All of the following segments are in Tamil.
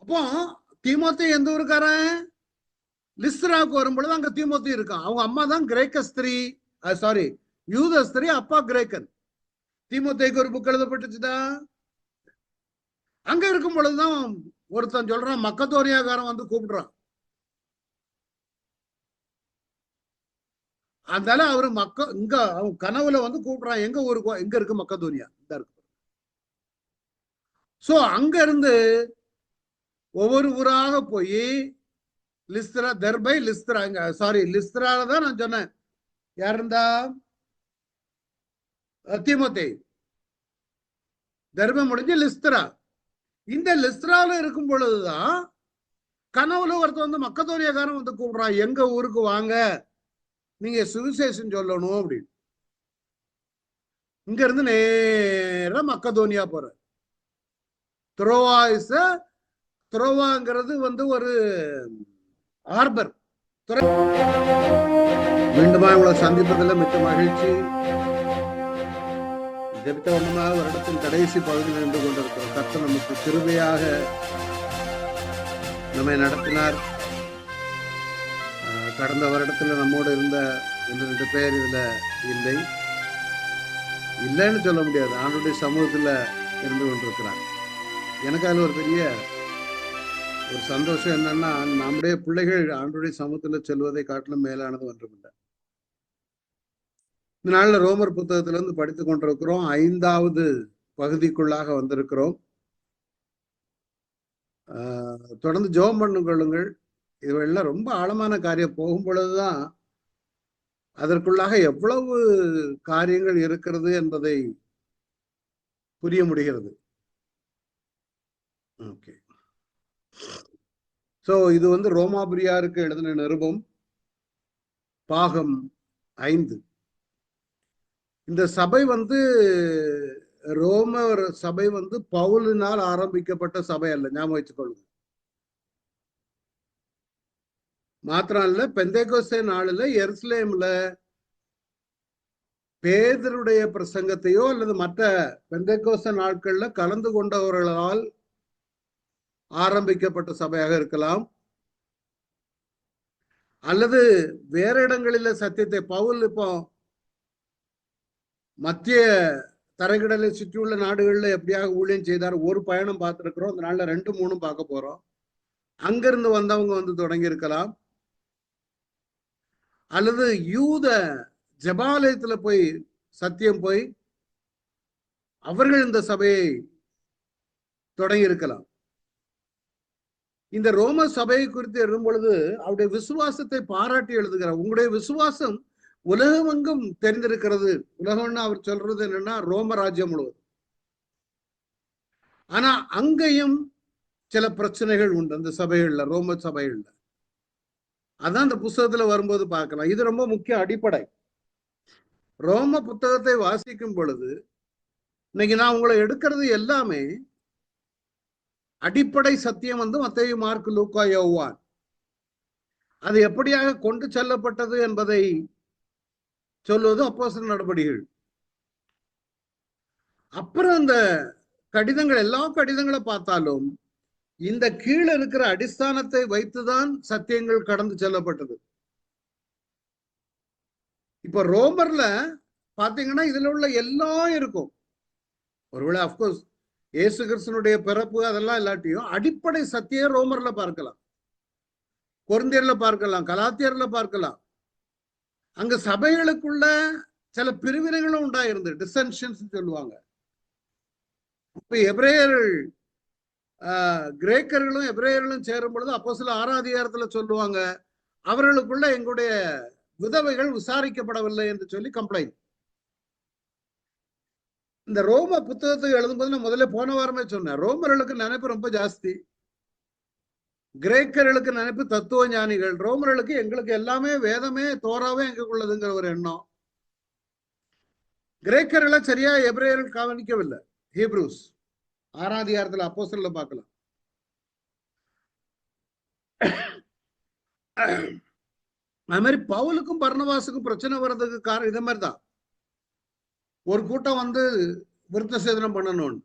அப்போ தீமோத்தே எந்த ஊருக்காரன்? லிஸ்திராவுக்கு வரும்பொழுது அங்க தீமோத்தே இருக்கான். அவங்க அம்மா தான் கிரேக்க ஸ்திரீ, சாரி யூத ஸ்திரீ, அப்பா கிரேக்கன். தீமோத்தேக்கு ஒரு புக் எழுதப்பட்டுச்சுதா. அங்க இருக்கும் பொழுதுதான் ஒருத்தன் சொல்றான், மக்கதோனியாக்காரன் வந்து கூப்பிடுறான். அதனால அவரு இங்க அவன் கனவுல வந்து கூப்பிடுறான், எங்க ஊருக்கு, எங்க இருக்கு மக்கதோனியா, இந்த இருக்கு. சோ அங்க இருந்து ஒவ்வொரு ஊராக போய் லிஸ்திரா, தெர்பை, லிஸ்திரா, சாரி லிஸ்திரால தான் நான் சொன்னேன். யார் இருந்தா? தீமோத்தே. தெர்பை முடிஞ்சு லிஸ்திரா. இந்த லிஸ்திரால இருக்கும் பொழுதுதான் கனவுல ஒருத்தர் வந்து மக்கதோனியாக்காரன் வந்து கூப்பிடுறான், எங்க ஊருக்கு வாங்க, நீங்க சுவிசேஷம் சொல்லணும் அப்படின்னு. இங்க இருந்து நேர மக்கதோனியா போற. துரோவாங்கிறது வந்து ஒரு ஹார்பர். மீண்டுமா உங்களை சந்திப்பதில் மிக்க மகிழ்ச்சி. ஜெபித்த ஒன்றுமாக வருடத்தின் கடைசி பகுதியில் நின்று கொண்டிருக்கிறோம். கர்த்தர் நமக்கு கிருபையாக நம்மை நடத்தினார். கடந்த வருடத்துல நம்மோடு இருந்த 2 பேர் இதுல இல்லைன்னு சொல்ல முடியாது, ஆண்டுடைய சமூகத்துல இருந்து கொண்டிருக்கிறார். எனக்கு அதுல ஒரு பெரிய ஒரு சந்தோஷம் என்னன்னா, நம்முடைய பிள்ளைகள் ஆண்டுடைய சமூகத்துல செல்வதை காட்டிலும் மேலானது ஒன்றுமில்லை. இந்த நாள்ல ரோமர் புத்தகத்துல இருந்து படித்துக் கொண்டிருக்கிறோம். 5வது பகுதிக்குள்ளாக வந்திருக்கிறோம். தொடர்ந்து ஜெபம் பண்ணு கொள்ளுங்கள். இதுவெல்லாம் ரொம்ப ஆழமான காரியம். போகும் பொழுதுதான் அதற்குள்ளாக எவ்வளவு காரியங்கள் இருக்கிறது என்பதை புரிய முடிகிறது. ஓகே, சோ இது வந்து ரோமாபுரியாருக்கு எழுதின நிருபம், பாகம் 5. இந்த சபை வந்து ரோமர் சபை வந்து பவுலினால் ஆரம்பிக்கப்பட்ட சபை அல்ல, ஞாபகம் வச்சுக்கொள்ளுங்க. மாத்திரம் இல்ல, பெந்தேகோஸ்தே நாளில் எருசலேம்ல பேதருடைய பிரசங்கத்தையோ அல்லது மற்ற பெந்தேகோஸ்தே நாட்கள்ல கலந்து கொண்டவர்களால் ஆரம்பிக்கப்பட்ட சபையாக இருக்கலாம், அல்லது வேற இடங்களில சத்தியத்தை பவுல் இப்போ மத்திய தரைக்கடலை சுற்றியுள்ள நாடுகள்ல எப்படியாக ஊழியம் செய்தார், ஒரு பயணம் பார்த்திருக்கிறோம். அந்த நாள்ல 2, 3 பார்க்க போறோம். அங்கிருந்து வந்தவங்க வந்து தொடங்கி இருக்கலாம், அல்லது யூத ஜபாலயத்துல போய் சத்தியம் போய் அவர்கள் இந்த சபையை தொடங்கி இருக்கலாம். இந்த ரோம சபையை குறித்து எழுதும் பொழுது அவருடைய விசுவாசத்தை பாராட்டி எழுதுகிறார். உங்களுடைய விசுவாசம் உலகமெங்கும் தெரிந்திருக்கிறது. உலகம்னு அவர் சொல்றது என்னன்னா ரோம ராஜ்யம் முழுவதும். ஆனா அங்கேயும் சில பிரச்சனைகள் உண்டு அந்த சபைகள்ல, ரோம சபைகள்ல. அதான் அந்த புத்தகத்துல வரும்போது பார்க்கலாம். இது ரொம்ப முக்கிய அடிப்படை. ரோம புத்தகத்தை வாசிக்கும் பொழுது இன்னைக்கு நான் உங்களை எடுக்கிறது எல்லாமே அடிப்படை சத்தியம் வந்து மத்தேயு, மார்க்கு, லூக்கா, யோவான். அது எப்படியாக கொண்டு செல்லப்பட்டது என்பதை சொல்வது அப்போஸ்தலர் நடபடிகள். அப்புறம் அந்த கடிதங்கள், எல்லா கடிதங்களை பார்த்தாலும் இந்த கீழே இருக்கிற அடிஸ்தானத்தை வைத்துதான் சத்தியங்கள் கடந்து செல்லப்பட்டது. இப்ப ரோமர்ல பாத்தீங்கன்னா இதுல உள்ள எல்லாம் இருக்கும். ஒருவேளை அப்கோர்ஸ் இயேசு கிறிஸ்தனுடைய பிறப்பு அதெல்லாம் இல்லாட்டியும் அடிப்படை சத்தியம் ரோமர்ல பார்க்கலாம், கொரிந்தியர்ல பார்க்கலாம், கலாத்தியர்ல பார்க்கலாம். அங்க சபைகளுக்குள்ள சில பிரிவினைகளும் உண்டாயிருந்து, டிசென்ஷன்ஸ் சொல்லுவாங்க. இப்ப எபிரேயர்கள், கிரேக்கர்களும் எபிரேயர்களும் சேரும் பொழுது அப்போஸ்தலர் 6ஆம் அதிகாரத்துல சொல்லுவாங்க, அவர்களுக்குள்ள எங்களுடைய விதவைகள் விசாரிக்கப்படவில்லை என்று சொல்லி கம்ப்ளைண்ட். இந்த ரோம புத்தகத்தை எழுதும்போது நான் முதல்ல போன வாரமே சொன்னேன், ரோமர்களுக்கு நினைப்பு ரொம்ப ஜாஸ்தி, கிரேக்கர்களுக்கு நினைப்பு தத்துவ ஞானிகள், ரோமர்களுக்கு எங்களுக்கு எல்லாமே வேதமே தோராவே எங்களுக்குள்ளதுங்கிற ஒரு எண்ணம். கிரேக்கர்களை சரியா எபிரேயர்கள் கவனிக்கவில்லை. ஹீப்ரூஸ் 6ஆம் அதிகாரத்துல அப்போஸ்தலர்ல பார்க்கலாம். அது மாதிரி பவுலுக்கும் பர்னபாசுக்கும் பிரச்சனை வர்றதுக்கு காரணம் இதே மாதிரிதான். ஒரு கூட்டம் வந்து விருத்த சேதனம் பண்ணணும்னு,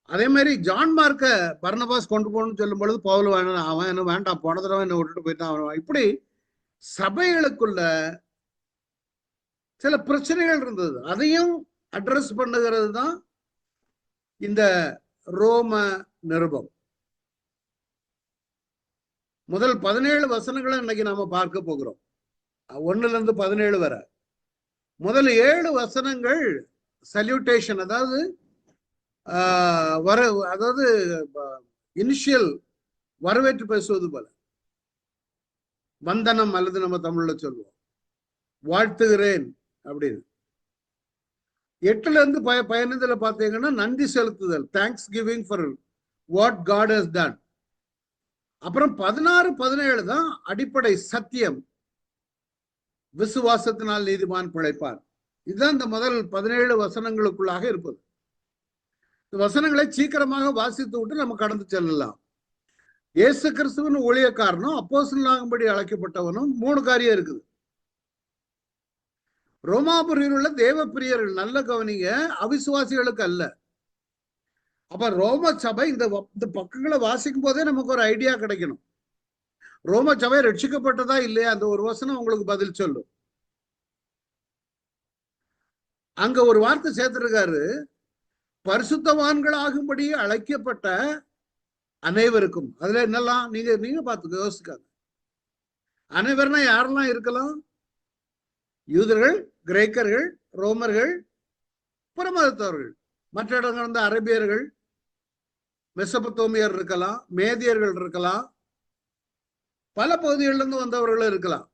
அதே மாதிரி ஜான் மார்க்க பர்னபாஸ் கொண்டு போகணும்னு சொல்லும் பொழுது பவுல் வேணாம், அவன் என்ன வேண்டாம், போன தடவை என்ன விட்டுட்டு போயிட்டான் அவன். இப்படி சபைகளுக்குள்ள சில பிரச்சனைகள் இருந்தது, அதையும் அட்ரஸ் பண்ணுகிறது தான் இந்த ரோம நிருபம். முதல் 17 வசனங்களை இன்னைக்கு நாம பார்க்க போகிறோம், 1-17 வரை. முதல் 7 வசனங்கள் சல்யூட்டேஷன், அதாவது அதாவது இனிஷியல் வரவேற்று பேசுவது போல, வந்தனம் அல்லது நம்ம தமிழ்ல சொல்லுவோம் வாழ்த்துகிறேன் அப்படின்னு. 8-ல இருந்து 15 பார்த்தீங்கன்னா நன்றி செலுத்துதல், thanks giving for what God has done. அப்புறம் 16-17 தான் அடிப்படை சத்தியம், விசுவாசத்தினால் நீதிமான் பிழைப்பார். இதுதான் இந்த முதல் 17 வசனங்களுக்குள்ளாக இருப்பது. வசனங்களை சீக்கிரமாக வாசித்து விட்டு நம்ம கடந்து செல்லலாம். இயேசு கிறிஸ்துவின் ஊழியக்காரனும் அப்போஸ்தலனாகும்படி அழைக்கப்பட்டவனும் 3 காரியம் இருக்குது. ரோமாபுரியில் உள்ள தேவ பிரியர்கள், நல்ல கவனிங்க, அவிசுவாசிகளுக்கு அல்ல. அப்ப ரோம சபை இந்த பக்கங்களை வாசிக்கும் போதே நமக்கு ஒரு ஐடியா கிடைக்கணும், ரோம சபை ரட்சிக்கப்பட்டதா இல்லையா. அந்த ஒரு வசனம் உங்களுக்கு பதில் சொல்லும். அங்க ஒரு வார்த்தை சேர்த்திருக்காரு, பரிசுத்தவான்களாகும்படி அழைக்கப்பட்ட அனைவருக்கும். அதுல என்னெல்லாம் நீங்க பார்த்து யோசிக்காங்க. அனைவர்னா யாரெல்லாம் இருக்கலாம்? யூதர்கள், கிரேக்கர்கள், ரோமர்கள், புறமதத்தவர்கள், மற்ற இடங்கள் வந்து அரபியர்கள், மெசபத்தோமியர் இருக்கலாம், மேதியர்கள் இருக்கலாம், பல பகுதிகளிலிருந்து வந்தவர்கள் இருக்கலாம்.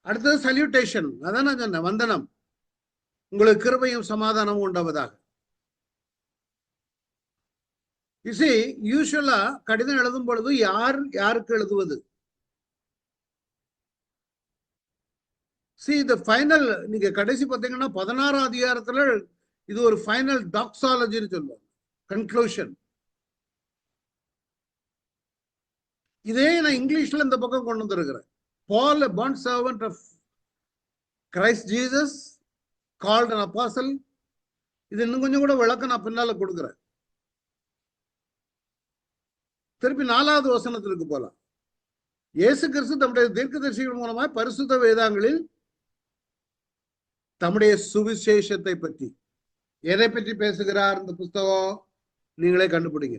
அடுத்தது சல்யூட்டேஷன், அதான் நான் சொன்னேன், வந்தனம், உங்களுக்கு கிருபையும் சமாதானமும் உண்டாவதாக. யூசுவலா கடிதம் எழுதும் பொழுது யாருக்கு எழுதுவது? இந்த ஃபைனல், நீங்க கடைசி பார்த்தீங்கன்னா 16ஆம் அதிகாரத்துல இது ஒரு ஃபைனல் டாக்ஸாலஜின்னு சொல்லுவாங்க, கன்க்ளூஷன். இதே நான் இங்கிலீஷ்ல இந்த பக்கம் கொண்டு வந்திருக்கிறேன். Paul, a bond servant of Christ Jesus, called an apostle. இது இன்னும் கொஞ்சம் கூட விளக்கம் நான் பின்னால கொடுக்கிறேன். திருப்பி 4வது வசனத்திற்கு போலாம். இயேசு கிறிஸ்து தம்முடைய தீர்க்கதரிசிகள் மூலமாய் பரிசுத்த வேதங்களில் தம்முடைய சுவிசேஷத்தை பற்றி, எதை பற்றி பேசுகிறார் இந்த புஸ்தகம்? நீங்களே கண்டுபிடிங்க.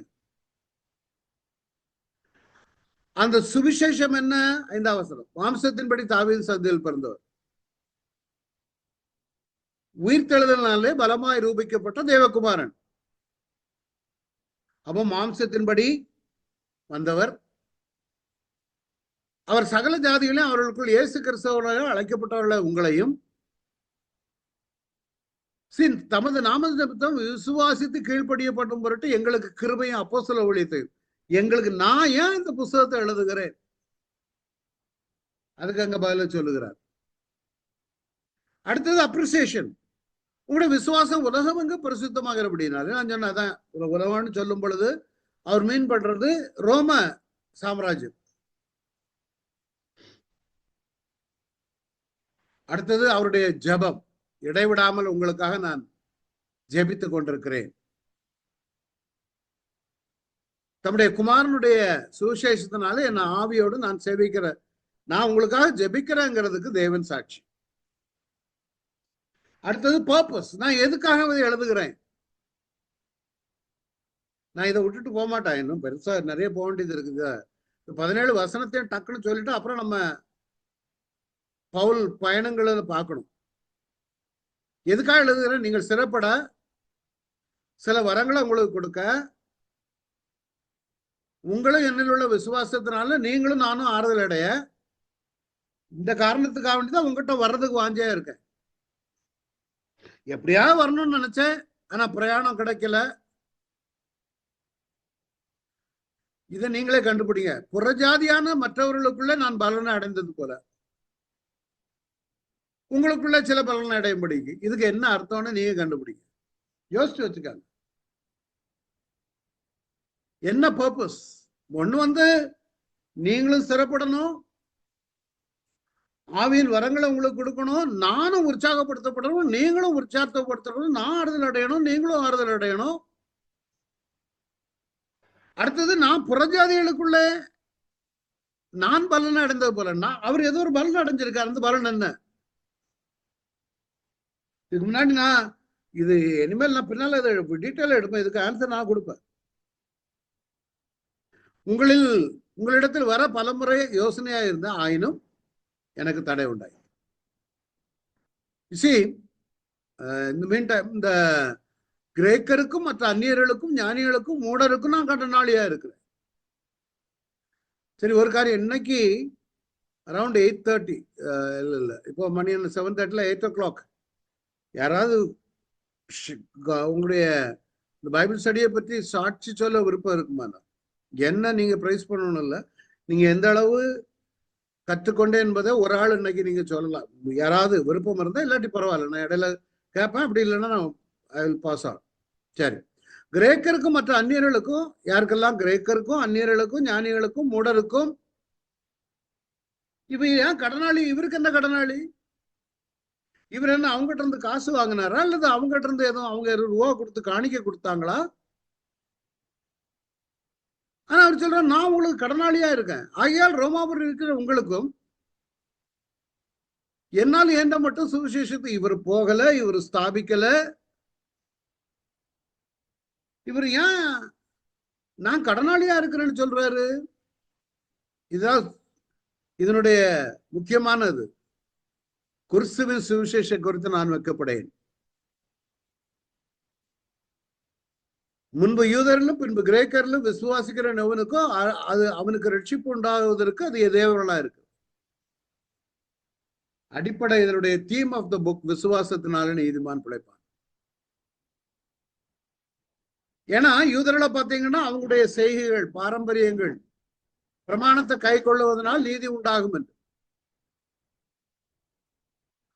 அந்த சுவிசேஷம் என்ன? 5ஆம் வசனம், மாம்சத்தின்படி தாவீது சந்ததியில் பிறந்தவர், உயிர்த்தெழுதலினாலே பலமாய் ரூபிக்கப்பட்ட தேவகுமாரன். அப்போ மாம்சத்தின்படி வந்தவர், அவர் சகல ஜாதிகளையும் அவர்களுக்குள் இயேசு கிறிஸ்துவால் அழைக்கப்பட்டவர்களை உங்களையும் தமது நாம நிமித்தம் விசுவாசித்து கீழ்ப்படியப்படும் பொருட்டு எங்களுக்கு கிருபையும் அப்போஸ்தல ஊழியத்தையும். எங்களுக்கு நான் ஏன் இந்த புஸ்தகத்தை எழுதுகிறேன்? அதுக்கு அங்க பதில சொல்லுகிறார். அடுத்தது அப்ரிசியேஷன், உங்களுடைய விசுவாசம் உலகம் எங்க பிரசித்தமாகிற அப்படின்னாலே நான் சொன்னதான், உலகம்னு சொல்லும் பொழுது அவர் மீன் பண்றது ரோம சாம்ராஜ்யம். அடுத்தது அவருடைய ஜெபம், இடைவிடாமல் உங்களுக்காக நான் ஜெபித்துக் கொண்டிருக்கிறேன். தம்முடைய குமாரனுடைய சுவிசேஷத்தினால என் ஆவியோடு நான் சேவிக்கிறேன், நான் உங்களுக்காக ஜெபிக்கிறேங்கிறதுக்கு தேவன் சாட்சி. அடுத்தது பர்பஸ், நான் எதுக்காக இதை எழுதுகிறேன்? நான் இதை விட்டுட்டு போக மாட்டேன், இன்னும் பெருசா நிறைய போக வேண்டியது இருக்குது. 17 வசனத்தையும் டக்குன்னு சொல்லிட்டு அப்புறம் நம்ம பவுல் பயணங்களை பார்க்கணும். எதுக்காக எழுதுகிறேன்? நீங்கள் சிறப்பட, சில வரங்களை உங்களுக்கு கொடுக்க, உங்களும் என்னில் உள்ள விசுவாசத்தினால நீங்களும் நானும் ஆறுதல் அடைய, இந்த காரணத்துக்காக வேண்டிதான் உங்ககிட்ட வர்றதுக்கு வாஞ்சியா இருக்கேன். எப்படியா வரணும்னு நினைச்சேன், ஆனா பிரயாணம் கிடைக்கல. இதை நீங்களே கண்டுபிடிங்க. புறஜாதியான மற்றவர்களுக்குள்ள நான் பலனை அடைந்தது போல உங்களுக்குள்ள சில பலனை அடையும்படி இதுக்கு என்ன அர்த்தம்னு நீங்க கண்டுபிடிங்க, யோசிச்சு வச்சுக்காங்க. என்ன பர்பஸ்? ஒண்ணு வந்து நீங்களும் சிறப்படணும், ஆவியின் வரங்களை உங்களுக்கு கொடுக்கணும், நானும் உற்சாகப்படுத்தப்படணும், நீங்களும் உற்சாகப்படுத்தணும், நான் ஆறுதல் அடையணும், நீங்களும் ஆறுதல் அடையணும். அடுத்தது நான் புறஜாதிகளுக்குள்ள நான் பலன் அடைந்தது போல, அவர் ஏதோ ஒரு பலன் அடைஞ்சிருக்காரு. அந்த பலன் என்ன? இதுக்கு முன்னாடி நான் இது இனிமேல் நான் பின்னால டீட்டெயிலா எடுப்பேன். இதுக்கு ஆன்சர் நான் கொடுப்பேன். உங்களிடத்தில் வர பலமுறை யோசனையா இருந்த ஆயினும் எனக்கு தடை உண்டாய். இந்த மீன் டைம் இந்த கிரேக்கருக்கும் மற்ற அந்நியர்களுக்கும் ஞானிகளுக்கும் மூடருக்கும் நான் கடனாளியா இருக்கிறேன். சரி, ஒரு காரியம், இன்னைக்கு அரௌண்ட் 8:30 இல்லை இப்போ மணி 7:30 8 o'clock யாராவது உங்களுடைய இந்த பைபிள் ஸ்டடியை பற்றி சாட்சி சொல்ல விருப்பம் இருக்குமா? என்ன நீங்க பிரைஸ் பண்ணணும் இல்லை, நீங்க எந்த அளவு கற்றுக்கொண்டே என்பதை ஒரு ஆள் இன்னைக்கு நீங்க சொல்லலாம். யாராவது விருப்பம் இருந்தா, இல்லாட்டி பரவாயில்ல, நான் இடையில கேட்பேன். அப்படி இல்லைன்னா நான் ஐ வில் பாஸ் ஆன். சரி, கிரேக்கருக்கும் மற்ற அந்நியர்களுக்கும், யாருக்கெல்லாம் கிரேக்கருக்கும் அந்நியர்களுக்கும் ஞானிகளுக்கும் மூடருக்கும், இவ ஏன் கடனாளி? இவருக்கு என்ன கடனாளி? இவர் என்ன அவங்ககிட்ட இருந்து காசு வாங்கினாரா, அல்லது அவங்ககிட்ட இருந்து எதுவும் அவங்க 20 ரூபா கொடுத்து காணிக்க கொடுத்தாங்களா? ஆனா அவர் சொல்ற, நான் உங்களுக்கு கடனாளியா இருக்கேன். ஆகையால் ரோமாபுரம் இருக்கிற உங்களுக்கும் என்னால் ஏண்ட மட்டும் சுவிசேஷத்தை இவர் போகல, இவர் ஸ்தாபிக்கல, இவர் ஏன் நான் கடனாளியா இருக்கிறேன்னு சொல்றாரு? இதுதான் இதனுடைய முக்கியமானது. கிறிஸ்துவின் சுவிசேஷ குறித்து நான் வைக்கப்படேன். முன்பு யூதரிலும் பின்பு கிரேக்கரிலும் விசுவாசிக்கிற எவனுக்கும் அது அவனுக்கு ரட்சிப்பு உண்டாகுவதற்கு அது எதேவர்களா இருக்கு. அடிப்படை இதனுடைய தீம் ஆஃப் த புக், விசுவாசத்தினால நீதிமான் பிழைப்பான். ஏன்னா யூதர்களை பார்த்தீங்கன்னா அவங்களுடைய செய்கைகள், பாரம்பரியங்கள், பிரமாணத்தை கை கொள்ளுவதனால் நீதி உண்டாகும் என்று.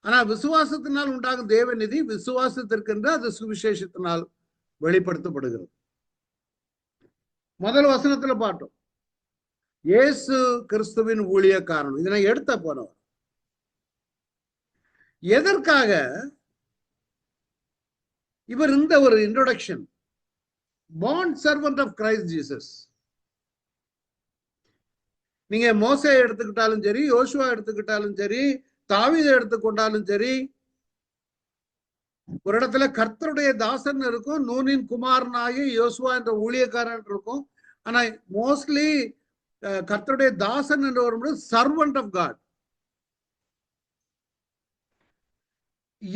ஆனா விசுவாசத்தினால் உண்டாகும் தேவ நிதி விசுவாசத்திற்கென்று அது சுவிசேஷத்தினால் வெளிப்படுத்தப்படுகிறது. முதல் வசனத்துல பார்த்தோம், இயேசு கிறிஸ்துவின் ஊழியக்காரன். இதனை எடுத்த போனவர் எதற்காக? இவர் இந்த ஒரு introduction, bond servant of Christ Jesus. நீங்க மோசே எடுத்துக்கிட்டாலும் சரி, யோசுவா எடுத்துக்கிட்டாலும் சரி, தாவீதை எடுத்துக்கொண்டாலும் சரி, ஒரு இடத்துல கர்த்தருடைய தாசன் இருக்கும், நூனின் குமாரனாகி யோசுவா என்ற ஊழியக்காரன் இருக்கும். ஆனா மோஸ்ட்லி கர்த்தருடைய தாசன் என்று வரும்போது சர்வன்ட் ஆஃப் காட்.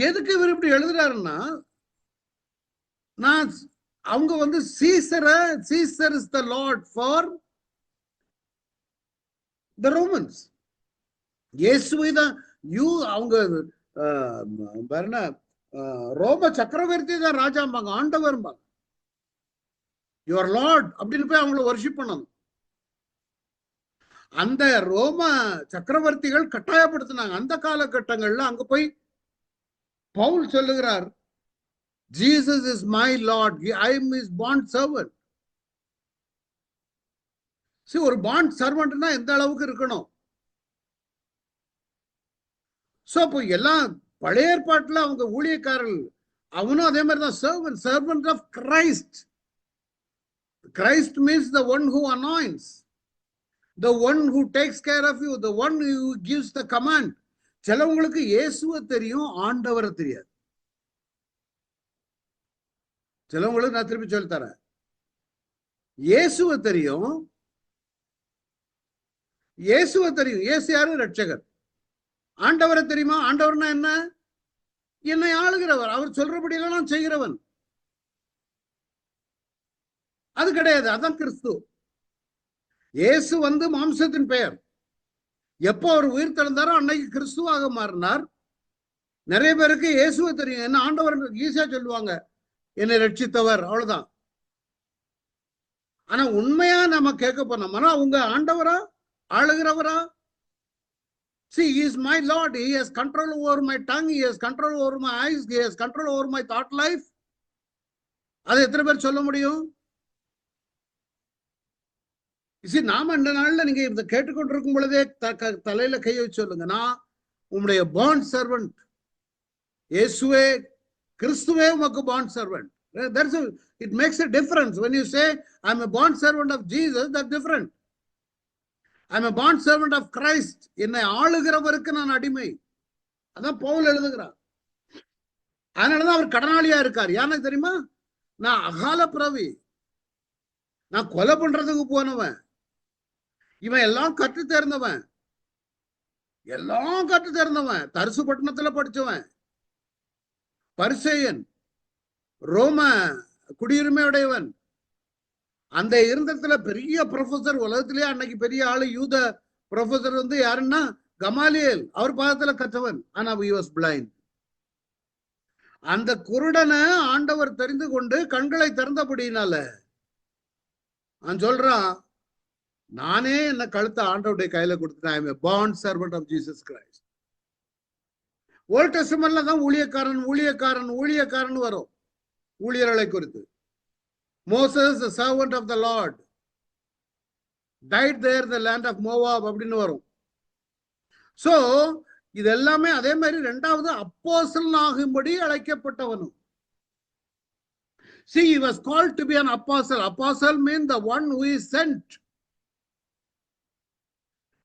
எதுக்கு இவர் இப்படி எழுதுறாருன்னா, நான் அவங்க Caesar is the lord for the Romans. இயேசுவை தான் அவங்க ரோம சக்கரவர்த்தி தான் ராஜாம்பாங்க, ஆண்டவர்பாங்க. யுவர் லார்ட் அப்படின்னு போய் அவங்கள வர்ஷிப் பண்ணணும். அந்த ரோம சக்கரவர்த்திகள் கட்டாயப்படுத்தினாங்க அந்த காலகட்டங்கள்ல. அங்க போய் பவுல் சொல்லுகிறார், Jesus is my Lord, I am his bond servant. ஒரு பாண்ட் சர்வன்ட்னா எந்த அளவுக்கு இருக்கணும்? சோ அப்போ எல்லாம் பழைய ஏற்பாட்டுல அவங்க ஊழியக்காரர்கள், அவனும் அதே மாதிரிதான் servant of Christ. Christ means the one who anoints, the one who takes care of you, the one who gives the command. சிலவங்களுக்கு இயேசுவை தெரியும், ஆண்டவரை தெரியாது. சிலவங்களுக்கு நான் திருப்பி சொல்லி தரேன், இயேசுவை தெரியும், இயேசு யாரு? ரட்சகர். ஆண்டவரை தெரியுமா? ஆண்டவர்னா என்ன? என்னை ஆளுகிறவர், அவர் சொல்றபடியெல்லாம் நான் செய்கிறவன். அது கிடையாது. அதான் கிறிஸ்து. இயேசு மாம்சத்தின் பெயர். எப்போ அவர் உயிர் தெழுந்தாரோ அன்னைக்கு கிறிஸ்துவாக மாறினார். நிறைய பேருக்கு இயேசுவை தெரியும், என்ன ஆண்டவர் ஈஸியா சொல்லுவாங்க, என்னை ரட்சித்தவர், அவ்வளவுதான். ஆனா உண்மையா நம்ம கேட்க போனோம்னா, உங்க ஆண்டவரா, ஆளுகிறவரா? See, he is my Lord. He has control over my tongue. He has control over my eyes. He has control over my thought life. அது எத்தனை பேர் சொல்ல முடியும்? நாம இந்த நாள்ல நீங்க இதை கேட்டுக்கொண்டிருக்கும் பொழுதே தலையில கையை வச்சு சொல்லுங்க, நான் உம்முடைய பாண்ட் சர்வெண்ட். இயேசுவே கிறிஸ்துவே உமக்கு bond servant. It makes a difference when you say I'm a bond servant of Jesus. That's different. I'm a bond servant of Christ. என்னை ஆளுகிறவருக்கு நான் அடிமை. அதான் பவுல் எழுதுகிறார். அதனாலதான் அவர் கடனாளியா இருக்கார். யானை தெரியுமா? நான் அகால பிறவி, நான் கொலை பண்றதுக்கு போனவன், இவன் எல்லாம் கற்று தேர்ந்தவன், தரிசு பட்டணத்துல படிச்சவன், பரிசேயன், ரோம குடியுரிமையுடையவன். அந்த இருந்தத்துல பெரிய ப்ரொஃபசர், உலகத்திலேயே அன்னைக்கு பெரிய ஆளு யூத ப்ரொஃபசர் யாருன்னா கமாலியல். அவர் பாதத்துல கற்றவன். ஆனா he was blind. அந்த குருடனை ஆண்டவர் தெரிந்து கொண்டு கண்களை திறந்தபடினால நான் சொல்றான், நானே என்ன கழுத்தை ஆண்டவருடைய கையில கொடுத்துட்டேன். I am a bond servant of Jesus Christ. Old டெஸ்டமென்ட்ல தான் ஊழியக்காரன் வரும், ஊழியர்களை குறித்து. Moses, the servant of the Lord, died there in the land of Moab அப்படின்னு வரும். சோ இது எல்லாமே அதே மாதிரி இரண்டாவது அப்போஸ்தலன் ஆகும்படி அழைக்கப்பட்டவனும். See, he was called to be an apostle. Apostle means the one who is sent.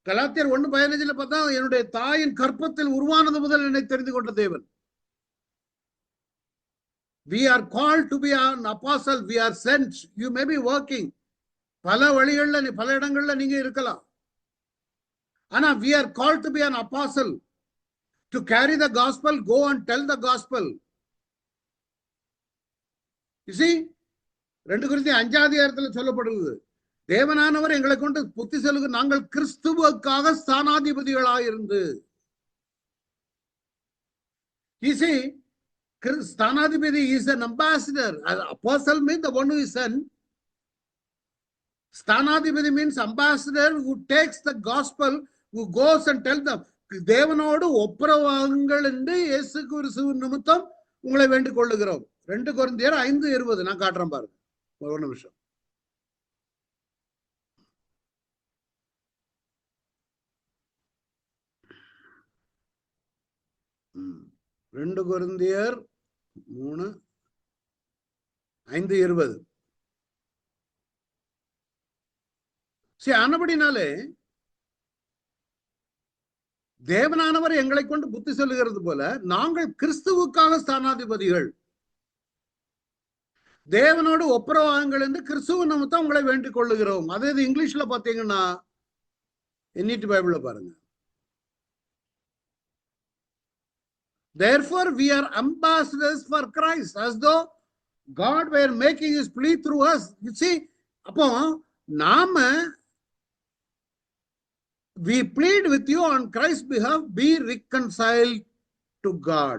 கலாத்தியர் 1:15 பார்த்தா, என்னுடைய தாயின் கற்பத்தில் உருவானது முதல் என்னை தெரிந்து கொண்ட தேவன். We are called to be an apostle. We are sent. You may be working. பல வழிகள்ல பல இடங்கள்ல நீங்க இருக்கலாம். ஆனா we are called to be an apostle, to carry the gospel, go and tell the gospel. You see, 2 கொரிந்தியர் 5 சொல்லப்படுகிறது, தேவனானவர் எங்களை கொண்டு புத்தி சொல்லுங்க, நாங்கள் கிறிஸ்துவுக்காக ஸ்தானாதிபதிகளாயிருந்து. You see, ஸ்தானாதிபதி is an ambassador. Apostle means the one who is sent. ஸ்தானாதிபதி means ambassador who takes the gospel, who goes and tells them. தேவனோடு ஒப்புரவாகுங்கள் என்று இயேசு கிறிஸ்துவின் நிமித்தம் உங்களை வேண்டிக் கொள்ளுகிறோம். 2 கொரிந்தியர் 5:20 நான் காட்டுறேன் பாருங்க, ஒரு நிமிஷம். ரெண்டு கொரிந்தியர் 3:5-20. சரி, ஆனபடினாலே தேவனானவர் எங்களை கொண்டு புத்தி சொல்லுகிறது போல நாங்கள் கிறிஸ்துவுக்காக ஸ்தானாதிபதிகள், தேவனோடு ஒப்புரவாகுங்கள் என்று கிறிஸ்துவ நிமித்தம் உங்களை வேண்டிக் கொள்ளுகிறோம். அதே இது இங்கிலீஷ்ல பாத்தீங்கன்னா என்இடி பைபிள்ல பாருங்க. Therefore we are ambassadors for Christ, as though God were making his plea through us. You see, அப்போ நாம we plead with you on Christ's behalf, be reconciled to God.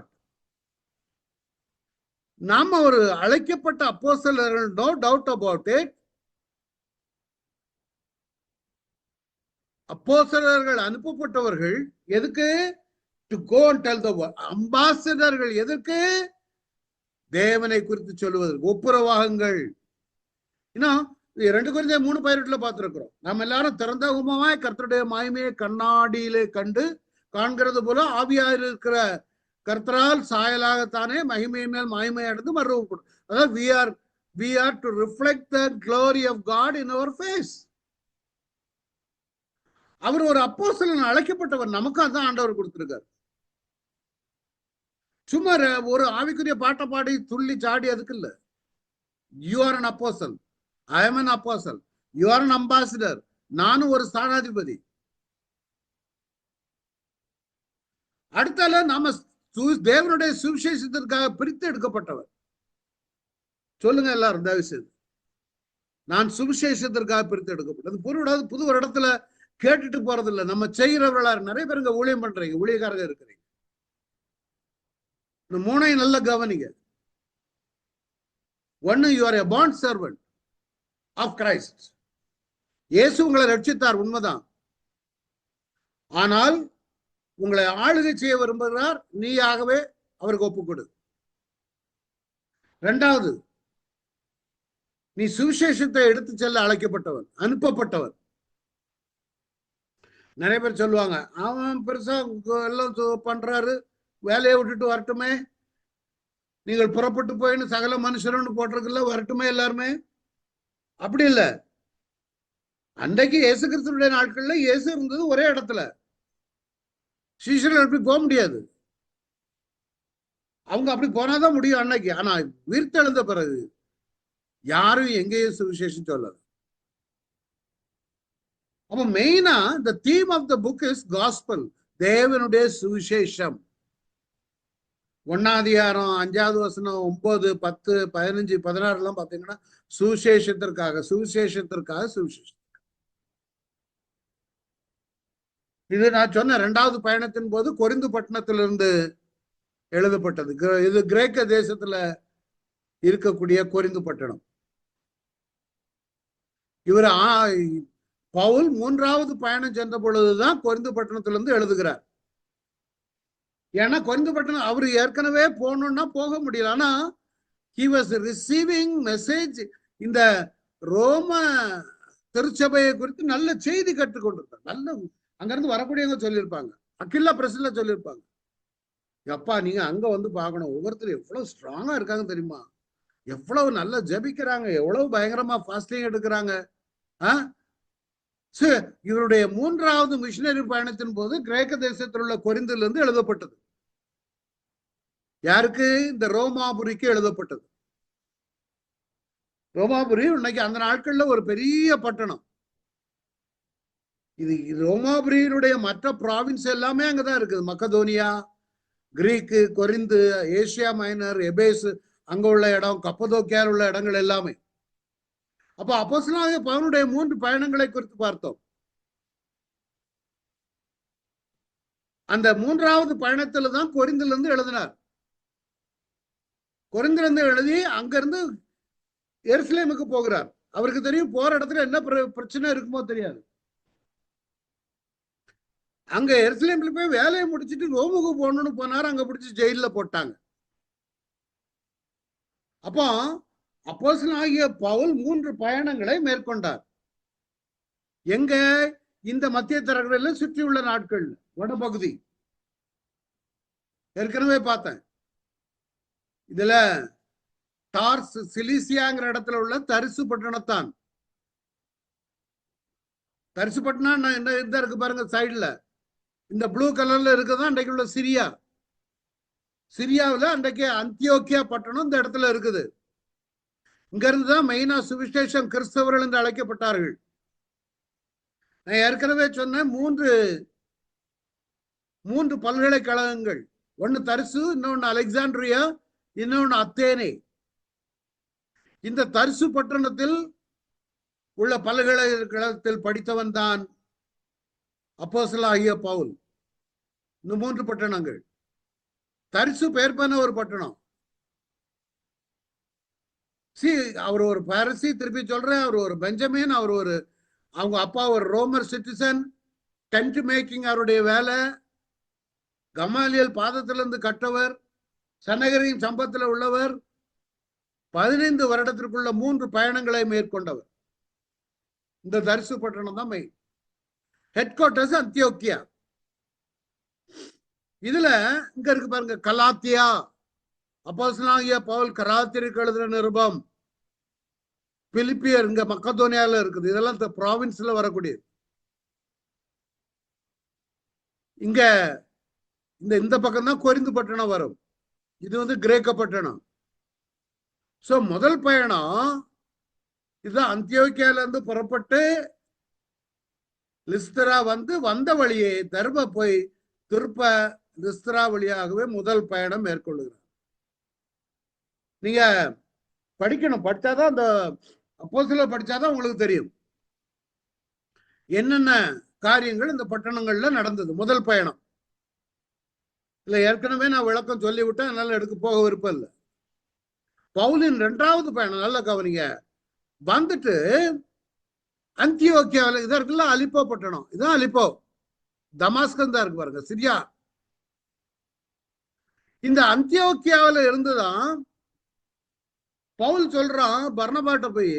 நாம ஒரு அழைக்கப்பட்ட அப்போஸ்தலர்கள், no doubt about it. அப்போஸ்தலர்கள் அனுப்பப்பட்டவர்கள் எதுக்கு? To go and tell the world. அம்பாசடர்கள் எதற்கு? தேவனை குறித்து சொல்லுவதற்கு. ஒப்புரவாகுங்கள். இன்னும் 2 கொரிந்தியர் 3:18 பார்த்திருக்கிறோம். நாம் எல்லாரும் திறந்த உமமாய் கர்த்தருடைய மகிமையை கண்ணாடியிலே கண்டு காண்கிறது போல ஆவியாய் இருக்கிற கர்த்தரால் சாயலாகத்தானே மகிமை மேல் மகிமை அடைந்து மறுரூபப்படும். அதாவது we are to reflect the glory of God in our face. அவர் ஒரு அப்போஸ்தலன் அழைக்கப்பட்டவர், நமக்கு அதான் ஆண்டவர் கொடுத்திருக்கார். சும்மா ஒரு ஆவிக்குரிய பாட்டை பாடி துள்ளி சாடி அதுக்கு இல்ல. You are an apostle. I am an apostle. You are an ambassador. நானும் ஒரு ஸ்தானாதிபதி. அடுத்தால நாம தேவனுடைய சுவிசேஷத்திற்காக பிரித்து எடுக்கப்பட்டவர். சொல்லுங்க எல்லாரும் தயவு செய்து, நான் சுவிசேஷத்திற்காக பிரித்து எடுக்கப்பட்டது. புது ஒரு இடத்துல கேட்டுட்டு போறது இல்ல. நம்ம செய்கிறவர்களா நிறைய பேருங்க ஊழியம் பண்றீங்க, ஊழியக்காரங்க இருக்கிறீங்க. இந்த 3 நல்ல கவனிங்க. ஒன்னு, you are a bond servant of Christ. இயேசு உங்களை ரட்சித்தார், உண்மைதான். ஆனால் உங்களை ஆளுகை செய்ய விரும்புகிறார், நீயாகவே அவருக்கு ஒப்புக்கொடு. 2வது, நீ சுவிசேஷத்தை எடுத்து செல்ல அழைக்கப்பட்டவன், அனுப்பப்பட்டவன். நிறைய பேர் சொல்லுவாங்க, அவன் பெருசா எல்லாம் பண்றாரு, வேலையை விட்டுட்டு வரட்டுமே, நீங்கள் புறப்பட்டு போயின்னு சகல மனுஷருன்னு போட்டிருக்குல்ல, வரட்டுமே எல்லாருமே. அப்படி இல்ல. அன்றைக்கு இயேசு கிறிஸ்துடைய நாட்கள்ல இயேசு இருந்தது ஒரே இடத்துல, சீஷர்கள் அப்படி போக முடியாது. அவங்க அப்படி போனாதான் முடியும் அன்னைக்கு. ஆனா உயிர்த்தெழுந்த பிறகு யாரும் எங்கேயும் சுவிசேஷம் சொல்லல. அப்ப மெயினா the theme of the book is gospel, தேவனுடைய சுவிசேஷம். 1 அதிகாரம் 5வது வசனம் 9, 10, 15, 16 எல்லாம் பாத்தீங்கன்னா சுவிசேஷத்திற்காக சுவிசேஷத்திற்காக சுவிசேஷம். இது நான் சொன்ன 2வது பயணத்தின் போது கொரிந்து பட்டணத்திலிருந்து எழுதப்பட்டது. இது கிரேக்க தேசத்துல இருக்கக்கூடிய கொரிந்து பட்டணம். இவர் பவுல் 3வது பயணம் சென்ற பொழுதுதான் கொரிந்து பட்டணத்திலிருந்து எழுதுகிறார். ஏன்னா கொரிந்து பட்டணம் அவர் ஏற்கனவே போகணும்னா போக முடியல. ஆனா he was receiving message. இந்த ரோம திருச்சபையை குறித்து நல்ல செய்தி கற்றுக்கொண்டிருக்கார். நல்ல அங்கிருந்து வரக்கூடியவங்க சொல்லியிருப்பாங்க, அகில்லா பிரஸ்ல சொல்லியிருப்பாங்க, அப்பா நீங்க அங்க வந்து பார்க்கணும், ஒவ்வொருத்தரும் எவ்வளவு ஸ்ட்ராங்கா இருக்காங்க தெரியுமா, எவ்வளவு நல்லா ஜபிக்கிறாங்க, எவ்வளவு பயங்கரமா ஃபாஸ்டிங் எடுக்கிறாங்க. இவருடைய 3வது மிஷனரி பயணத்தின் போது கிரேக்க தேசத்தில் உள்ள கொரிந்திலிருந்து எழுதப்பட்டது. யாருக்கு? இந்த ரோமாபுரிக்கு எழுதப்பட்டது. ரோமாபுரி இன்னைக்கு அந்த நாட்கள்ல ஒரு பெரிய பட்டணம். இது ரோமாபுரியினுடைய மற்ற ப்ராவின்ஸ் எல்லாமே அங்கதான் இருக்குது. Macedonia, Greek, Corinth, Asia minor, எபேஸ் அங்க உள்ள இடம், கப்பதோக்கியார் உள்ள இடங்கள் எல்லாமே. அப்ப அப்போஸ்தலனாகிய பவுலுடைய 3 பயணங்களை குறித்து பார்த்தோம். அந்த 3வது பயணத்துல தான் கொரிந்திலிருந்து எழுதினார். கொரிந்திலிருந்து எழுதி அங்கிருந்து எருசலேமுக்கு போகிறார். அவருக்கு தெரியும் போற இடத்துல என்ன பிரச்சனை இருக்குமோ தெரியாது. அங்க எருசலேம்ல போய் வேலையை முடிச்சுட்டு ரோமுக்கு போகணும்னு போனார். அங்க பிடிச்சி ஜெயில போட்டாங்க. அப்போ அப்போஸ்தலனாகிய பவுல் 3 பயணங்களை மேற்கொண்டார். எங்க? இந்த மத்திய தரைக்கடலில் சுற்றியுள்ள நாட்கள், வடபகுதி. ஏற்கனவே பார்த்தேன். இதுல டார்ஸ் சிலிசியாங்கிற இடத்துல உள்ள தரிசு பட்டணத்தான். தரிசு பட்டணம் என்ன இருக்கு பாருங்க, சைடுல இந்த ப்ளூ கலர்ல இருக்குதான் அன்றைக்கு உள்ள சிரியா. சிரியாவில் அன்றைக்கு அந்தியோக்கியா பட்டணம் இந்த இடத்துல இருக்குது. இங்க இருந்துதான் மெயினா சுவிசேஷம் கிறிஸ்தவர்கள் என்று அழைக்கப்பட்டார்கள். நான் ஏற்கனவே சொன்ன 3 பல்கலைக்கழகங்கள், ஒன்னு தரிசு, இன்னொன்னு அலெக்சாண்ட்ரியா, இன்னொன்னு அத்தேனே. இந்த தரிசு பட்டணத்தில் உள்ள பல்கலைக்கழகத்தில் படித்தவன் தான் அப்போஸ்தலனாகிய பவுல். இந்த 3 பட்டணங்கள். தரிசு பெயர் பண்ண ஒரு பட்டணம். அவர் ஒரு பாரசி, திருப்பி சொல்றேன், அவர் ஒரு பெஞ்சமின், அவர் ஒரு அவங்க அப்பா ஒரு ரோமர் சிட்டிசன், டென்ட் மேக்கிங் அவருடைய வேலை, கமாலியல் பாதத்திலிருந்து கற்றவர், சனகரின் சம்பத்தில் உள்ளவர், 15 வருடத்திற்குள்ள 3 பயணங்களை மேற்கொண்டவர். இந்த தரிசு பட்டணம் தான் மெயின். Head quarters Antioch. இதுல இங்க இருக்கு பாருங்க, கலாத்தியா. அப்போஸ்தலனாகிய பவுல் கலாத்தியருக்கு எழுதுற நிருபம், பிலிப்பியர் இங்க மக்கதோனியால இருக்குது. இதெல்லாம் இந்த ப்ராவின்ஸ்ல வரக்கூடியது. இங்க இந்த பக்கம் தான் கொரிந்து பட்டணம் வரும். இது வந்து கிரேக்க பட்டணம். சோ முதல் பயணம் இதுதான். அந்தியோக்கியால இருந்து புறப்பட்டு லிஸ்திரா வந்து வந்த வழியே தர்ப போய் திருப்ப லிஸ்திரா வழியாகவே முதல் பயணம் மேற்கொள்ளுகிறார். நீங்க படிக்கணும், படிச்சாதான் அந்த அப்போஸ்தலர் படிச்சாதான் உங்களுக்கு தெரியும் என்னென்ன காரியங்கள் இந்த பட்டணங்கள்ல நடந்தது. முதல் பயணம் இல்ல, ஏற்கனவே நான் விளக்கம் சொல்லிவிட்டேன், அதனால எடுக்க போக விருப்பம் இல்லை. பவுலின் 2வது பயணம் நல்ல கவனிங்க. வந்துட்டு அந்தியோக்கியாவில் இதா இருக்குல்ல, அலிப்போ பட்டணம். இதான் அலிப்போ, தமாஸ்கன் தான் இருக்கு பாருங்க, சிரியா. இந்த அந்தியோக்கியாவில் இருந்துதான் பவுல் சொல்றான் பர்னபாட்ட போய்,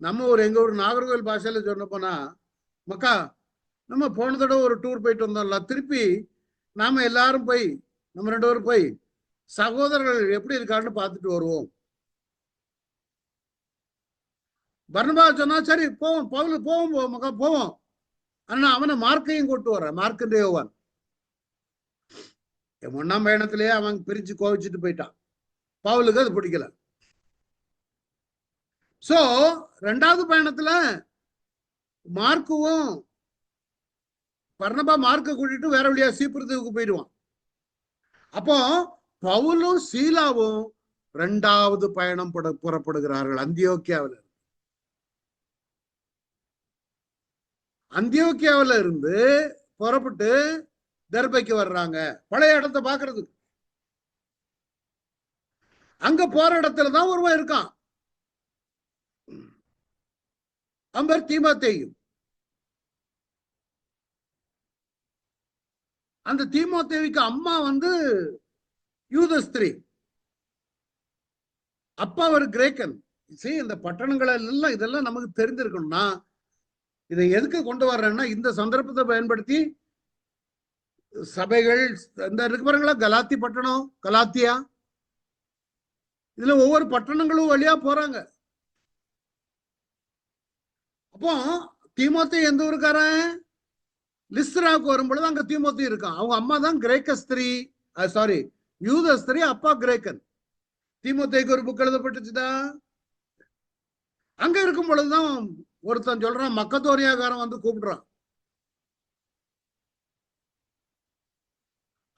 நம்ம எங்க ஊர் நாகர்கோவில் பாஷையில சொன்ன போனா, மக்கா நம்ம போன தடவை ஒரு டூர் போயிட்டு வந்தோம்ல, திருப்பி நாம எல்லாரும் போய் நம்ம 2 பேரும் போய் சகோதரர்கள் எப்படி இருக்கான்னு பார்த்துட்டு வருவோம். பர்னபா சொன்னா சரி போவோம், பவுல் போவோம் போவோம். ஆனா அவனை மார்க்கையும் கூட்டு வர, மார்க்கு யோவான் 1ஆம் பயணத்திலேயே அவன் பிரிச்சு கோவிச்சுட்டு போயிட்டான். பவுலுக்கு அது பிடிக்கல. சோ 2வது பயணத்துல மார்க்குவும் பர்னபா மார்க்க கூட்டிட்டு வேற வழியா சீப்புரத்துக்கு போயிடுவான். அப்போ பவுலும் சீலாவும் 2வது பயணம் புறப்படுகிறார்கள் அந்தியோக்கியாவில இருந்து புறப்பட்டு தெர்பைக்கு வர்றாங்க, பழைய இடத்தை பாக்குறதுக்கு. அங்க போற இடத்துலதான் ஒருவன் இருக்கான், அவர் தீமோத்தேயு. அந்த தீமோத்தேயுக்கு அம்மா யூத ஸ்திரீ, அப்பா ஒரு கிரேக்கன். இந்த பட்டணங்கள் எல்லாம் இதெல்லாம் நமக்கு தெரிஞ்சிருக்கணும்னா, இதை எதுக்கு கொண்டு வர்றேன்னா இந்த சந்தர்ப்பத்தை பயன்படுத்தி சபைகள் இந்த இருக்கு பாருங்களா, கலாத்தி பட்டணம், கலாத்தியா, இதுல ஒவ்வொரு பட்டணங்களும் வழியா போறாங்க. அப்போ தீமோத்தேயு எந்த ஊருக்காரன்? லிஸ்திராவுக்கு வரும்பொழுது அங்க தீமோத்தேயு இருக்கான். அவங்க அம்மா தான் கிரேக்க ஸ்திரீ, சாரி யூத ஸ்திரீ, அப்பா கிரேக்கன். தீமோத்தேயுக்கு ஒரு புக் எழுதப்பட்டுச்சுதான். அங்க இருக்கும் பொழுதுதான் ஒருத்தன் சொல்றான், மக்கதோனியாக்காரன் கூப்பிடுறான்.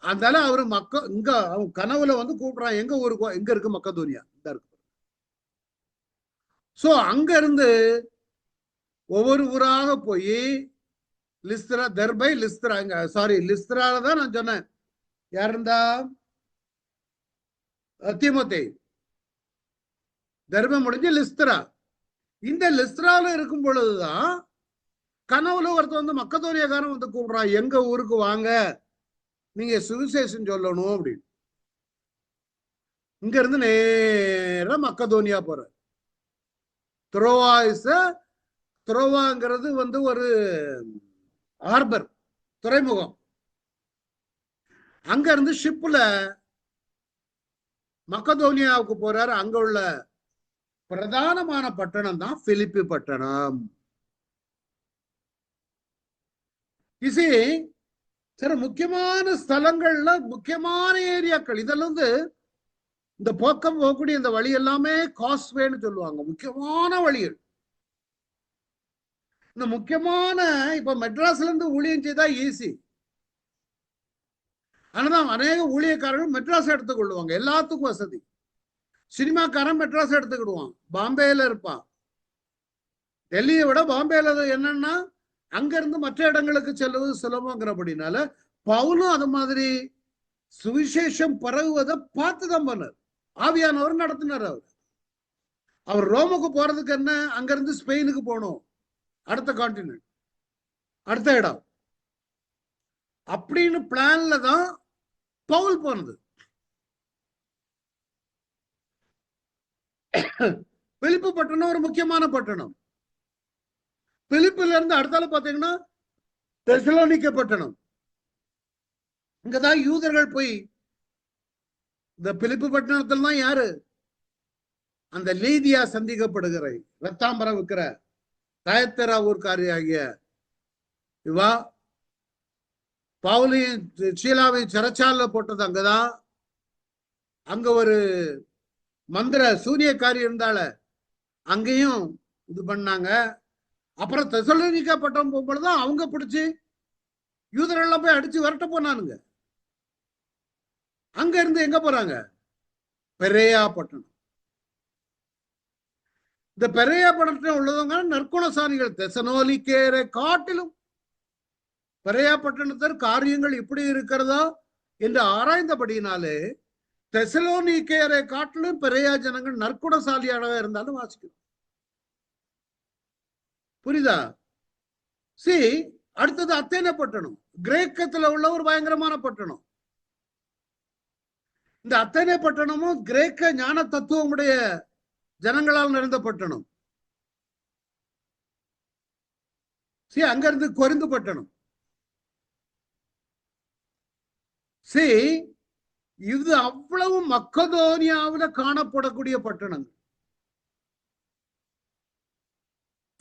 அதனால அவரு இங்க அவன் கனவுல கூப்பிடுறான், எங்க ஊருக்கு, எங்க இருக்கு மக்கதோனியா, இந்த இருக்கு. சோ அங்க இருந்து ஒவ்வொரு ஊராக போய் லிஸ்திரா, தெர்பை, லிஸ்திரா, சாரி லிஸ்திரால தான் நான் சொன்னேன். யார் இருந்தா? தீமோத்தேயு. தெர்பை முடிஞ்சு லிஸ்திரா. இந்த லிஸ்திரால இருக்கும் பொழுதுதான் கனவுல ஒருத்தர் மக்கதோனியாக்காரன் கூப்பிடுறான், எங்க ஊருக்கு வாங்க, நீங்க சுவிசேஷம் சொல்லணும் அப்படின்னு. இங்க இருந்து நேர மக்கதோனியா போற. துரோவாங்கிறது ஒரு ஹார்பர், துறைமுகம். அங்க இருந்து ஷிப்ல மக்கதோனியாவுக்கு போறாரு. அங்க உள்ள பிரதானமான பட்டணம் தான் பிலிப்பி பட்டணம். சில முக்கியமான ஸ்தலங்கள்ல முக்கியமான ஏரியாக்கள். இதெல்லாம் இந்த போக்கம் போகக்கூடிய இந்த வழி எல்லாமே காஸ்வேன்னு சொல்லுவாங்க, முக்கியமான வழிகள். இந்த முக்கியமான இப்ப மெட்ராஸ்ல இருந்து ஊழியம் செய்தா ஈஸி. ஆனாதான் அநேக ஊழியக்காரர்கள் மெட்ராஸ் எடுத்துக்கொள்ளுவாங்க, எல்லாத்துக்கும் வசதி. சினிமாக்காரன் மெட்ராஸ் எடுத்துக்கிடுவான், பாம்பேல இருப்பான். டெல்லியை விட பாம்பேல என்னன்னா அங்க இருந்து மற்ற இடங்களுக்கு செல்வது சுலபங்கிறபடினால பவுலும் அது மாதிரி சுவிசேஷம் பரவுவதை பார்த்துதான் பண்ணார். ஆவியானவர் நடத்தினார். அவர் ரோமுக்கு போறதுக்கு என்ன, அங்க இருந்து ஸ்பெயினுக்கு போனோம், அடுத்த கான்டினென்ட், அடுத்த இடம் அப்படின்னு பிளான்ல தான் பவுல் போனது. பிலிப்பு பட்டணம் ஒரு முக்கியமான பட்டணம். பிலிப்பில இருந்து அடுத்தால பாத்தீங்கன்னா தெசலோனிக்கே பட்டணம். இங்கதான் யூதர்கள் போய் இந்த பிலிப்பு பட்டணத்தில் தான் யாரு, அந்த லீதியா சந்திக்கப்படுகிற ரத்தாம்பரம் விற்கிற தயத்தரா ஊர்காரி ஆகிய இவா பவுலையும் சீலாவையும் சிறைச்சால போட்டது அங்கதான். அங்க ஒரு மந்திர சூரியக்காரி இருந்தால அங்கேயும் இது பண்ணாங்க. அப்புறம் தெசலோனிக்கா பட்டம் போகும்பொழுதுதான் அவங்க பிடிச்சு யூதரெல்லாம் போய் அடிச்சு விரட்ட போனானுங்க. அங்க இருந்து எங்க போறாங்க, பெரேயா பட்டணம். இந்த பெரேயா பட்டணத்தில் உள்ளவங்க நற்குணசாலிகள். தெசலோனிக்கேரை காட்டிலும் பெரேயா பட்டணத்தில் காரியங்கள் இப்படி இருக்கிறதா என்று ஆராய்ந்தபடினாலே தெசலோனிக்கேரை காட்டிலும் பெரேயா ஜனங்கள் நற்குணசாலியாக இருந்தாலும் வாசிக்கணும். புரியுதா? அடுத்தது அத்தேனே பட்டணம், கிரேக்கத்துல உள்ள ஒரு பயங்கரமான பட்டணம். இந்த அத்தேனே பட்டணமும் கிரேக்க ஞான தத்துவமுடைய ஜனங்களால் நிறைந்த பட்டணம். அங்க இருந்து கொரிந்து பட்டணம். See, இது அவ்வளவு மக்கதோனியாவில் காணப்படக்கூடிய பட்டணங்கள்.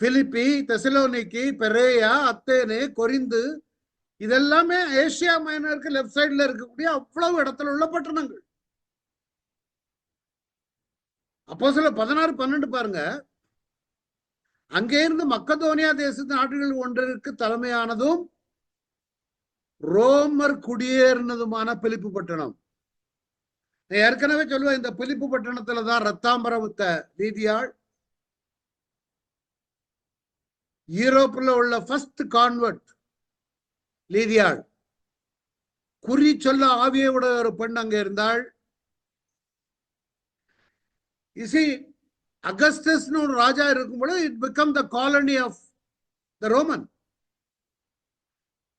பிலிப்பி, தெசலோனிக்கி, பெரேயா, அத்தேனே, கொரிந்து, இதெல்லாமே ஏசியா மைனருக்கு லெப்ட் சைட்ல இருக்கக்கூடிய அவ்வளவு இடத்துல உள்ள பட்டணங்கள். அப்போஸ்தலர் 16:12 பாருங்க. அங்கே இருந்து மக்கதோனியா தேசத்து நாடுகள் ஒன்றிற்கு தலைமையானதும் ரோமர் குடியேறினதுமான பிலிப்பு பட்டணம். ஏற்கனவே சொல்லுவேன், இந்த பிலிப்பு பட்டணத்துலதான் ரத்தாம்பரமுத்த நீதியாள், யூரோப்ல உள்ள ஃபர்ஸ்ட் கான்வெர்ட் லீதியாள், குறி சொல்ல ஆவியோட ஒரு பெண் அங்க இருந்தாள். அகஸ்டஸ்னு ஒரு ராஜா இருக்கும்போது it become the colony of the Roman.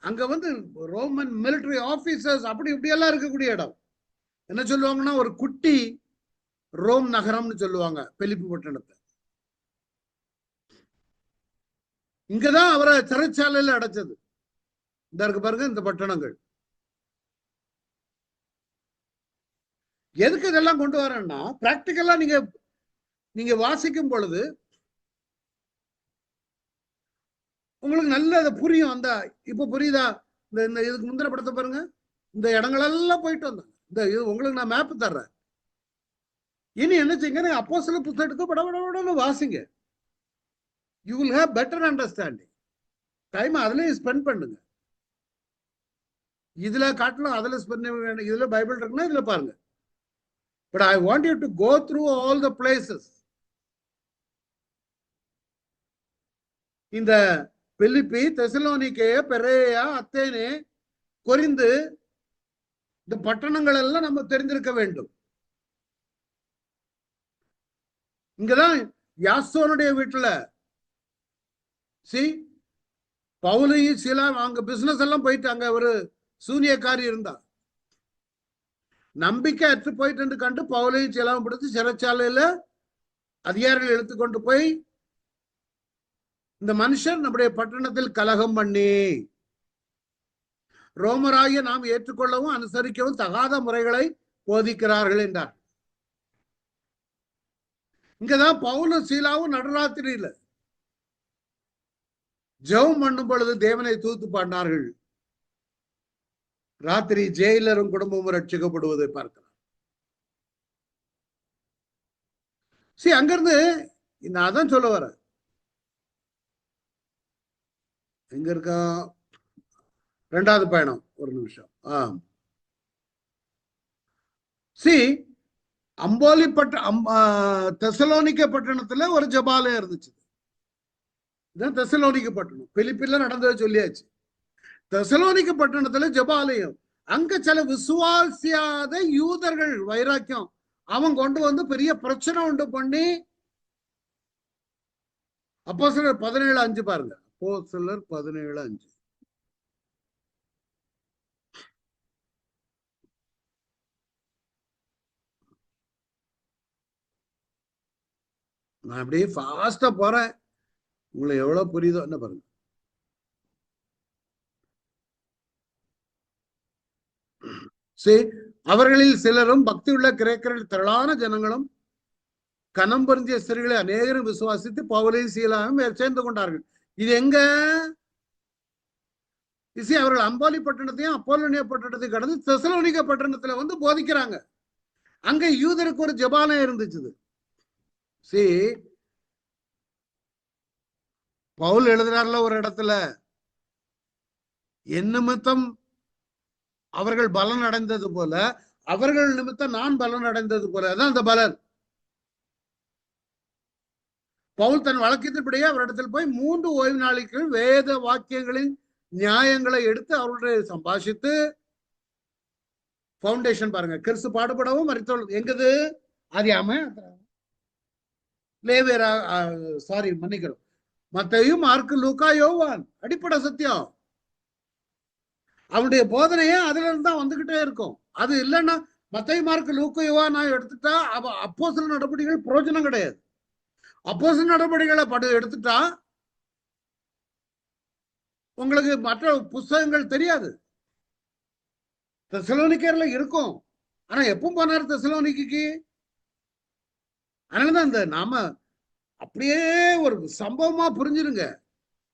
அங்க வந்து ரோமன் மிலிட்டரி ஆபீசர்ஸ் அப்படி இப்படி எல்லாம் இருக்கக்கூடிய இடம். என்ன சொல்லுவாங்கன்னா ஒரு குட்டி ரோம் நகரம்னு சொல்லுவாங்க பிலிப்பு பட்டணத்தை. இங்கதான் அவரை சிறைச்சாலையில அடைச்சது. இந்த இருக்கு பாருங்க இந்த பட்டணங்கள். எதுக்கு இதெல்லாம் கொண்டு வரேன்னா, பிராக்டிக்கலா நீங்க வாசிக்கும் பொழுது உங்களுக்கு நல்ல அதை புரியும். அந்த இப்ப புரியுதா? இந்த இதுக்கு முந்திர படத்தை பாருங்க. இந்த இடங்களெல்லாம் போயிட்டு வந்தாங்க. இந்த இது உங்களுக்கு நான் மேப் தர்றேன். இனி என்ன செய்யுங்க, அப்போஸ்தலர் புத்தகத்தை படபடன்னு வாசிங்க. You will have better understanding. Time அதுலயும் ஸ்பெண்ட் பண்ணுங்க. இதுல காட்டலாம், அதுல ஸ்பெண்ட் வேணும். இதுல பைபிள் இருக்குன்னா இதுல பாருங்க. But I want you to go through all the places. இந்த பிலிப்பி, தெசலோனிக்கே, பெரேயா, அத்தேனே, கொரிந்து, இந்த பட்டணங்கள் எல்லாம் நம்ம தெரிந்திருக்க வேண்டும். இங்கதான் யாசோனுடைய வீட்டுல பவுலையும் சிலா அங்க பிசினஸ் எல்லாம் போயிட்டு அங்க ஒரு சூனியக்காரி இருந்தா. நம்பிக்கை அற்று போயிட்டு கண்டு பவுலையும் சிலாவும் பிடித்து சிறைச்சாலையில அதிகாரிகள் எடுத்துக்கொண்டு போய், இந்த மனுஷன் நம்முடைய பட்டணத்தில் கலகம் பண்ணி ரோமராகிய நாம் ஏற்றுக்கொள்ளவும் அனுசரிக்கவும் தகாத முறைகளை போதிக்கிறார்கள் என்றார். இங்கதான் பவுலும் சீலாவும் நடுராத்திரியில ஜெபம் பண்ணும் பொழுது தேவனை தூத்து பாடினார்கள். ராத்திரி ஜெயிலரும் குடும்பமும் ரட்சிக்கப்படுவதை பார்க்கலாம். அங்கிருந்து நான் அதான் சொல்ல வர. எங்க இருக்கா ரெண்டாவது பயணம்? ஒரு நிமிஷம். அம்போலி தெசலோனிக்க பட்டணத்துல ஒரு ஜபாலயம் இருந்துச்சு. இதான் தெசலோனிக்க பட்டணம். பிலிப்பில நடந்ததை சொல்லியாச்சு. தெசலோனிக்க பட்டணத்துல ஜபாலயம். அங்க சில விசுவாசியாத யூதர்கள் வைராக்கியம் அவன் கொண்டு வந்து பெரிய பிரச்சனை உண்டு பண்ணி, அப்போஸ்தலர் 17:5 பாருங்க. அப்போஸ்தலர் 17:5. நான் அப்படியே ஃபாஸ்டா போறேன், உங்களுக்கு எவ்வளவு புரியுதோ என்ன பாருங்க. அவர்களில் சிலரும் பக்தியுள்ள கிரேக்கர்கள் திரளான ஜனங்களும் கனம் பொருந்திய ஸ்திரீகளை அநேகரும் விசுவாசித்து பவுலையும் சீலாவும் சேர்ந்து கொண்டார்கள். இது எங்க? அவர்கள் அம்போலி பட்டணத்தையும் அப்போலோனியா பட்டணத்தையும் கடந்து தெசலோனிக்க பட்டணத்துல வந்து போதிக்கிறாங்க. அங்க யூதருக்கு ஒரு ஜபாலயம் இருந்துச்சு. பவுல் எழுதுறாருல ஒரு இடத்துல, என் நிமித்தம் அவர்கள் பலன் அடைந்தது போல அவர்கள் நிமித்தம் நான் பலன் அடைந்தது போல. அதான் அந்த பலன். பவுல் தன் வழக்கத்தின்படியே அவரிடத்தில் போய் 3 ஓய்வு நாளைக்கு வேத வாக்கியங்களின் நியாயங்களை எடுத்து அவருடைய சம்பாஷித்து, பவுண்டேஷன் பாருங்க, கிறிஸ்து பாடுபடவும் மரித்தோள் எங்கது ஆதியாம லேவியரா, சாரி மன்னிக்கிறோம், மத்தேயு, மார்க்கு, லூக்கா, யோவான், அடிப்படை சத்தியம். அவனுடைய போதனையே அதுல இருந்து தான் வந்துகிட்டே இருக்கும். அது இல்லைன்னா மத்தேயு, மார்க்கு, லூக்கா, யோவான் நான் எடுத்துட்டா அப்போஸ்தலர் நடவடிக்கைகள் பிரயோஜனம் கிடையாது. அப்போஸ்தலர் நடவடிக்கைகளை எடுத்துட்டா உங்களுக்கு மற்ற புஸ்தகங்கள் தெரியாது. தெசலோனிக்கேர்ல இருக்கும். ஆனா எப்பவும் போனார் தெசலோனிக்கு? அதனாலதான் இந்த நாம அப்படியே ஒரு சம்பவமா புரிஞ்சிருங்க.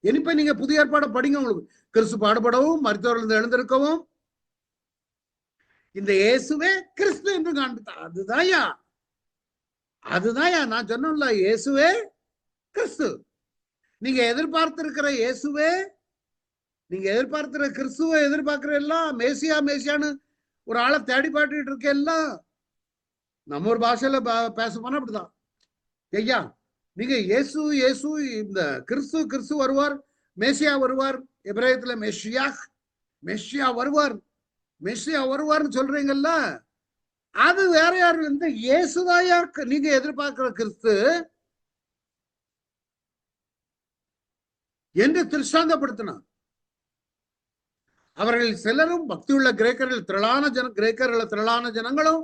இனிப்ப நீங்க புதிய ஏற்பாடு படிங்க, உங்களுக்கு கிறிஸ்து பாடுபடவும் மருத்துவர்கள் எழுந்திருக்கவும் இந்த இயேசுவே கிறிஸ்து என்று காண்பித்தார். அதுதான்யா நான் சொன்னேன்ல, இயேசுவே கிறிஸ்து. நீங்க எதிர்பார்த்திருக்கிற இயேசுவே, நீங்க எதிர்பார்க்கிற கிறிஸ்துவை எதிர்பார்க்கிற எல்லாம் மேசியா மேசியான்னு ஒரு ஆளை தேடி பாட்டுட்டு இருக்க எல்லாம் நம்ம ஒரு பாஷையில பேச போனா அப்படிதான். ஐயா நீங்க இயேசு இயேசு இந்த கிறிஸ்து கிறிஸ்து வருவார், மேசியா வருவார், எபிரேயத்துல மெஷியா வருவார், மெஷியா வருவார்னு சொல்றீங்கல்ல, அது வேற யாரும் இந்த இயேசுதாயா நீங்க எதிர்பார்க்கிற கிறிஸ்து என்று திருஷ்டாந்தப்படுத்தினார். அவர்கள் சிலரும் பக்தியுள்ள கிரேக்கர்கள் திரளான ஜனங்களும்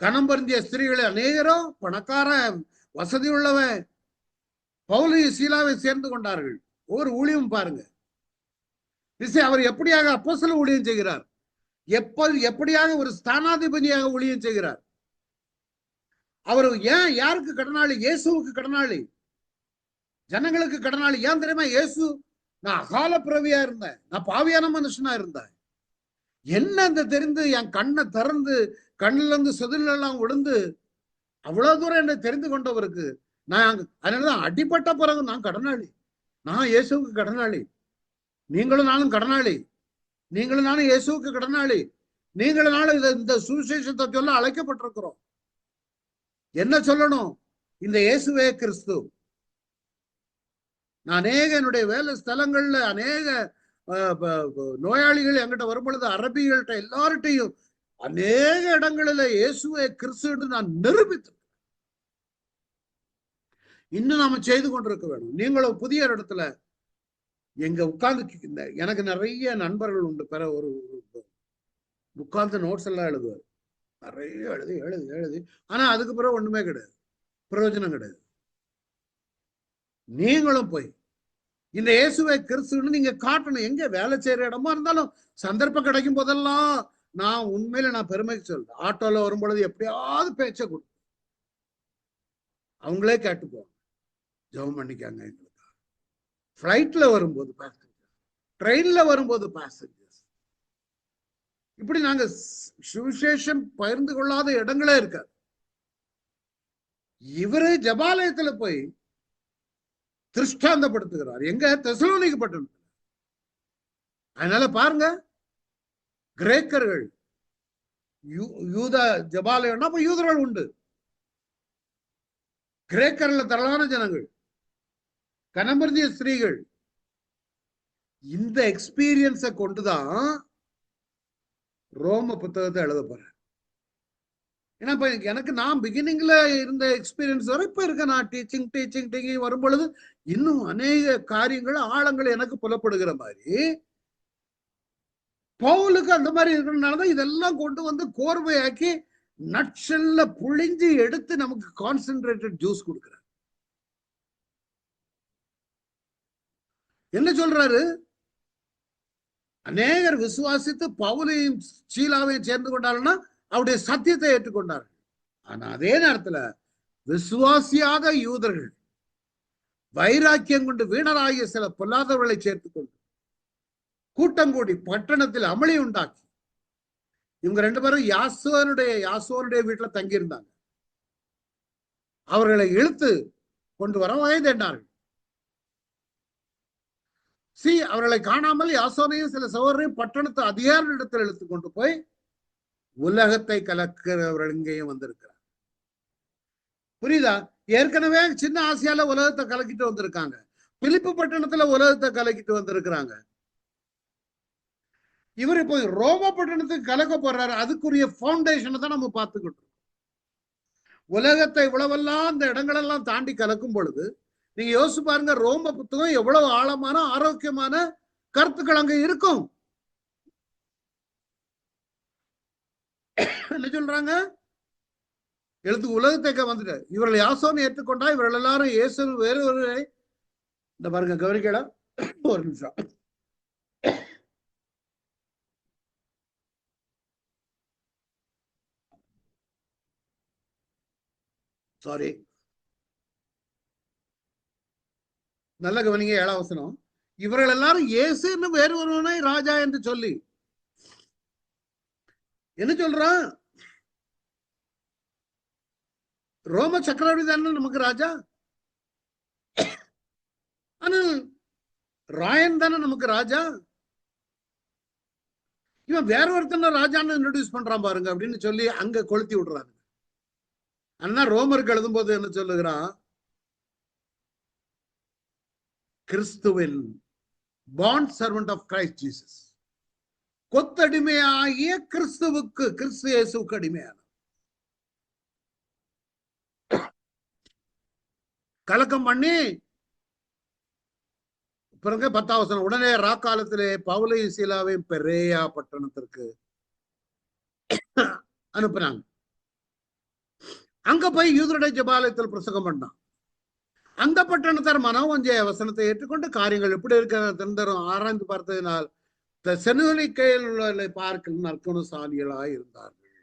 கணம் பொருந்திய ஸ்திரீகளை அநேகரும் பணக்கார வசதி உள்ளவன் பவுல் சீலாவை சேர்ந்து கொண்டார்கள். ஒவ்வொரு ஊழியம் பாருங்க, அவர் எப்படியாக அப்போஸ்தல ஊழியம் செய்கிறார், எப்படியாக ஒரு ஸ்தானாதிபதியாக ஊழியம் செய்கிறார். அவர் ஏன் யாருக்கு கடனாளி? இயேசுவுக்கு கடனாளி, ஜனங்களுக்கு கடனாளி. ஏன் தெரியுமா? இயேசு நான் அகால பிறவியா இருந்தேன், நான் பாவியான மனுஷனா இருந்தேன், என்ன அந்த தெரிந்து என் கண்ணை திறந்து கண்ணில இருந்து செதில் எல்லாம் விழுந்து அவ்வளவு தூரம் என்னை தெரிந்து கொண்டவருக்கு நான் அதனாலதான் அடிப்பட்ட பிறகு நான் கடனாளி, நான் இயேசுவுக்கு கடனாளி. நீங்களும் நானும் கடனாளி, நீங்களும் நானும் இயேசுவுக்கு கடனாளி. நீங்களும் நானும் இந்த சுவிசேஷத்தை சொல்ல அழைக்கப்பட்டிருக்கிறோம். என்ன சொல்லணும்? இந்த இயேசுவே கிறிஸ்து. நான் அநேக என்னுடைய வேலை ஸ்தலங்கள்ல அநேக நோயாளிகள் என்கிட்ட வரும்பொழுது அரபிகள்கிட்ட எல்லார்ட்டையும் அநேக இடங்களில இயேசுவே கிறிஸ்து நான் நிரூபித்து இன்னும் நாம செய்து கொண்டிருக்க வேணும். நீங்களும் புதிய இடத்துல எங்க உட்கார்ந்து, எனக்கு நிறைய நண்பர்கள் உண்டு, பிற ஒரு உட்கார்ந்து நோட்ஸ் எல்லாம் எழுதுவார், நிறைய எழுதி எழுதி எழுதி, ஆனா அதுக்கு பிறகு ஒண்ணுமே கிடையாது, பிரயோஜனம் கிடையாது. நீங்களும் போய் இந்த இயேசுவை கிறிஸ்துன்னு நீங்க காட்டணும். எங்க வேலை செய்யற இடமா இருந்தாலும் சந்தர்ப்பம் கிடைக்கும் போதெல்லாம் நான் உண்மையில நான் பெருமைக்கு சொல்றேன், ஆட்டோல வரும்பொழுது எப்படியாவது பேச்ச கொடு, அவங்களே கேட்டுப்போம், ஜெபம் பண்ணிக்காங்க எங்களுக்கு. பிளைட்ல வரும்போது பேசஞ்சர்ஸ், ட்ரெயின்ல வரும்போது பேசஞ்சர்ஸ், இப்படி நாங்க சுவிசேஷம் பகிர்ந்து கொள்ளாத இடங்களே இருக்காது. இவரு ஜபாலயத்துல போய் திருஷ்டாந்தப்படுத்துகிறார், எங்க? தெசலோனிக்கு பட்டணத்துல. அதனால பாருங்க, கிரேக்கர்கள் யூத ஜபாலயம்னா அப்ப யூதர்கள் உண்டு, கிரேக்கர்ல திரளான ஜனங்கள், கனமருந்திய ஸ்திரீகள். இந்த எக்ஸ்பீரியன்ஸை கொண்டுதான் ரோம புத்தகத்தை எழுத போறேன். ஏன்னா இப்ப எனக்கு நான் பிகினிங்ல இருந்த எக்ஸ்பீரியன்ஸ் வரை இப்ப இருக்க நான் டீச்சிங் வரும் பொழுது இன்னும் அநேக காரியங்கள் ஆழங்கள் எனக்கு புலப்படுகிற மாதிரி பவுலுக்கு அந்த மாதிரி இருக்கிறதுனாலதான் இதெல்லாம் கொண்டு வந்து கோர்வையாக்கி நட்சல்ல புழிஞ்சு எடுத்து நமக்கு கான்சென்ட்ரேட்டட் ஜூஸ் கொடுக்கிறார். என்ன சொல்றாரு? அநேகர் விசுவாசித்து பவுலையும் சீலாவையும் சேர்ந்து கொண்டாருன்னா அவருடைய சத்தியத்தை ஏற்றுக்கொண்டார்கள். ஆனா அதே நேரத்துல விசுவாசியாத யூதர்கள் வைராக்கியம் கொண்டு வீணராகிய சில பொல்லாதவர்களை சேர்த்துக் கொண்டு கூட்டம் கூடி பட்டணத்தில் அமளி உண்டாக்கி, இவங்க ரெண்டு பேரும் யாசோனுடைய வீட்டுல தங்கியிருந்தாங்க, அவர்களை இழுத்து கொண்டு வர வயதென்னார்கள். அவர்களை காணாமல் யாசோனையும் சில சகோதரையும் பட்டணத்து அதிகாரிகளிடத்தில் இழுத்து கொண்டு போய் உலகத்தை கலக்கிறவர்கள் இங்கேயும் வந்திருக்கிறார். புரியுதா? ஏற்கனவே சின்ன ஆசியால உலகத்தை கலக்கிட்டு வந்திருக்காங்க, பிலிப்பு பட்டணத்துல உலகத்தை கலக்கிட்டு வந்திருக்கிறாங்க. இவர் இப்போ ரோம பட்டணத்துக்கு கலக்க போறாரு. அதுக்குரிய பவுண்டேஷனை தான் நம்ம பார்த்துக்கிட்டோம். உலகத்தை இவ்வளவெல்லாம் அந்த இடங்களெல்லாம் தாண்டி கலக்கும் பொழுது நீங்க யோசிச்சு பாருங்க, ரோம புத்தகம் எவ்வளவு ஆழமான ஆரோக்கியமான கருத்துக்கள் அங்க இருக்கும். என்ன சொல்றாங்க? எழுத்து உலகத்தை வந்துட்டு இவர்கள் யாசோன்னு ஏற்றுக்கொண்டா இவர்கள் எல்லாரும் இயேசு வேறு ஒரு இந்த பாருங்க, கவனிக்கடா ஒரு நிமிஷம். சாரி, நல்ல கவனிங்க. 7ஆம் வசனம். இவர்கள் எல்லாரும் இயேசு என்னும் வேறு ஒருவனை ராஜா என்று சொல்லி என்ன சொல்றான்? ரோம சக்கரவர்த்தி தானே நமக்கு ராஜா, ஆனால் ராயன் தானே நமக்கு ராஜா. இவன் வேற ஒருத்தன ராஜான்னு இன்ட்ரோடியூஸ் பண்றான் பாருங்க அப்படின்னு சொல்லி அங்க கொளுத்தி விடுறாங்க. அண்ணா ரோமருக்கு எழுதும் போது என்ன சொல்லுகிறான்? கிறிஸ்துவின் bond servant of Christ Jesus, கொத்தடிமையாகிய கிறிஸ்துவுக்கு, கிறிஸ்து இயேசுவுக்கு அடிமையான. கலக்கம் பண்ணி பிறகு 10ஆம் வசனம், உடனே ராக்காலத்திலே பவுலையும் சீலாவையும் பெரேயா பட்டணத்திற்கு அனுப்பினாங்க. அங்க போய் யூதருடைய ஜெபாலயத்தில் பிரசங்கம் பண்ணான். அந்த பட்டணத்தார் மனோவஞ்சைய வசனத்தை ஏற்றுக்கொண்டு காரியங்கள் எப்படி இருக்கிற ஆராய்ந்து பார்த்ததினால் தெசலோனிக்கேயில் உள்ளவர்களை பார்க்க நற்குணசாலிகளாய் இருந்தார்கள்.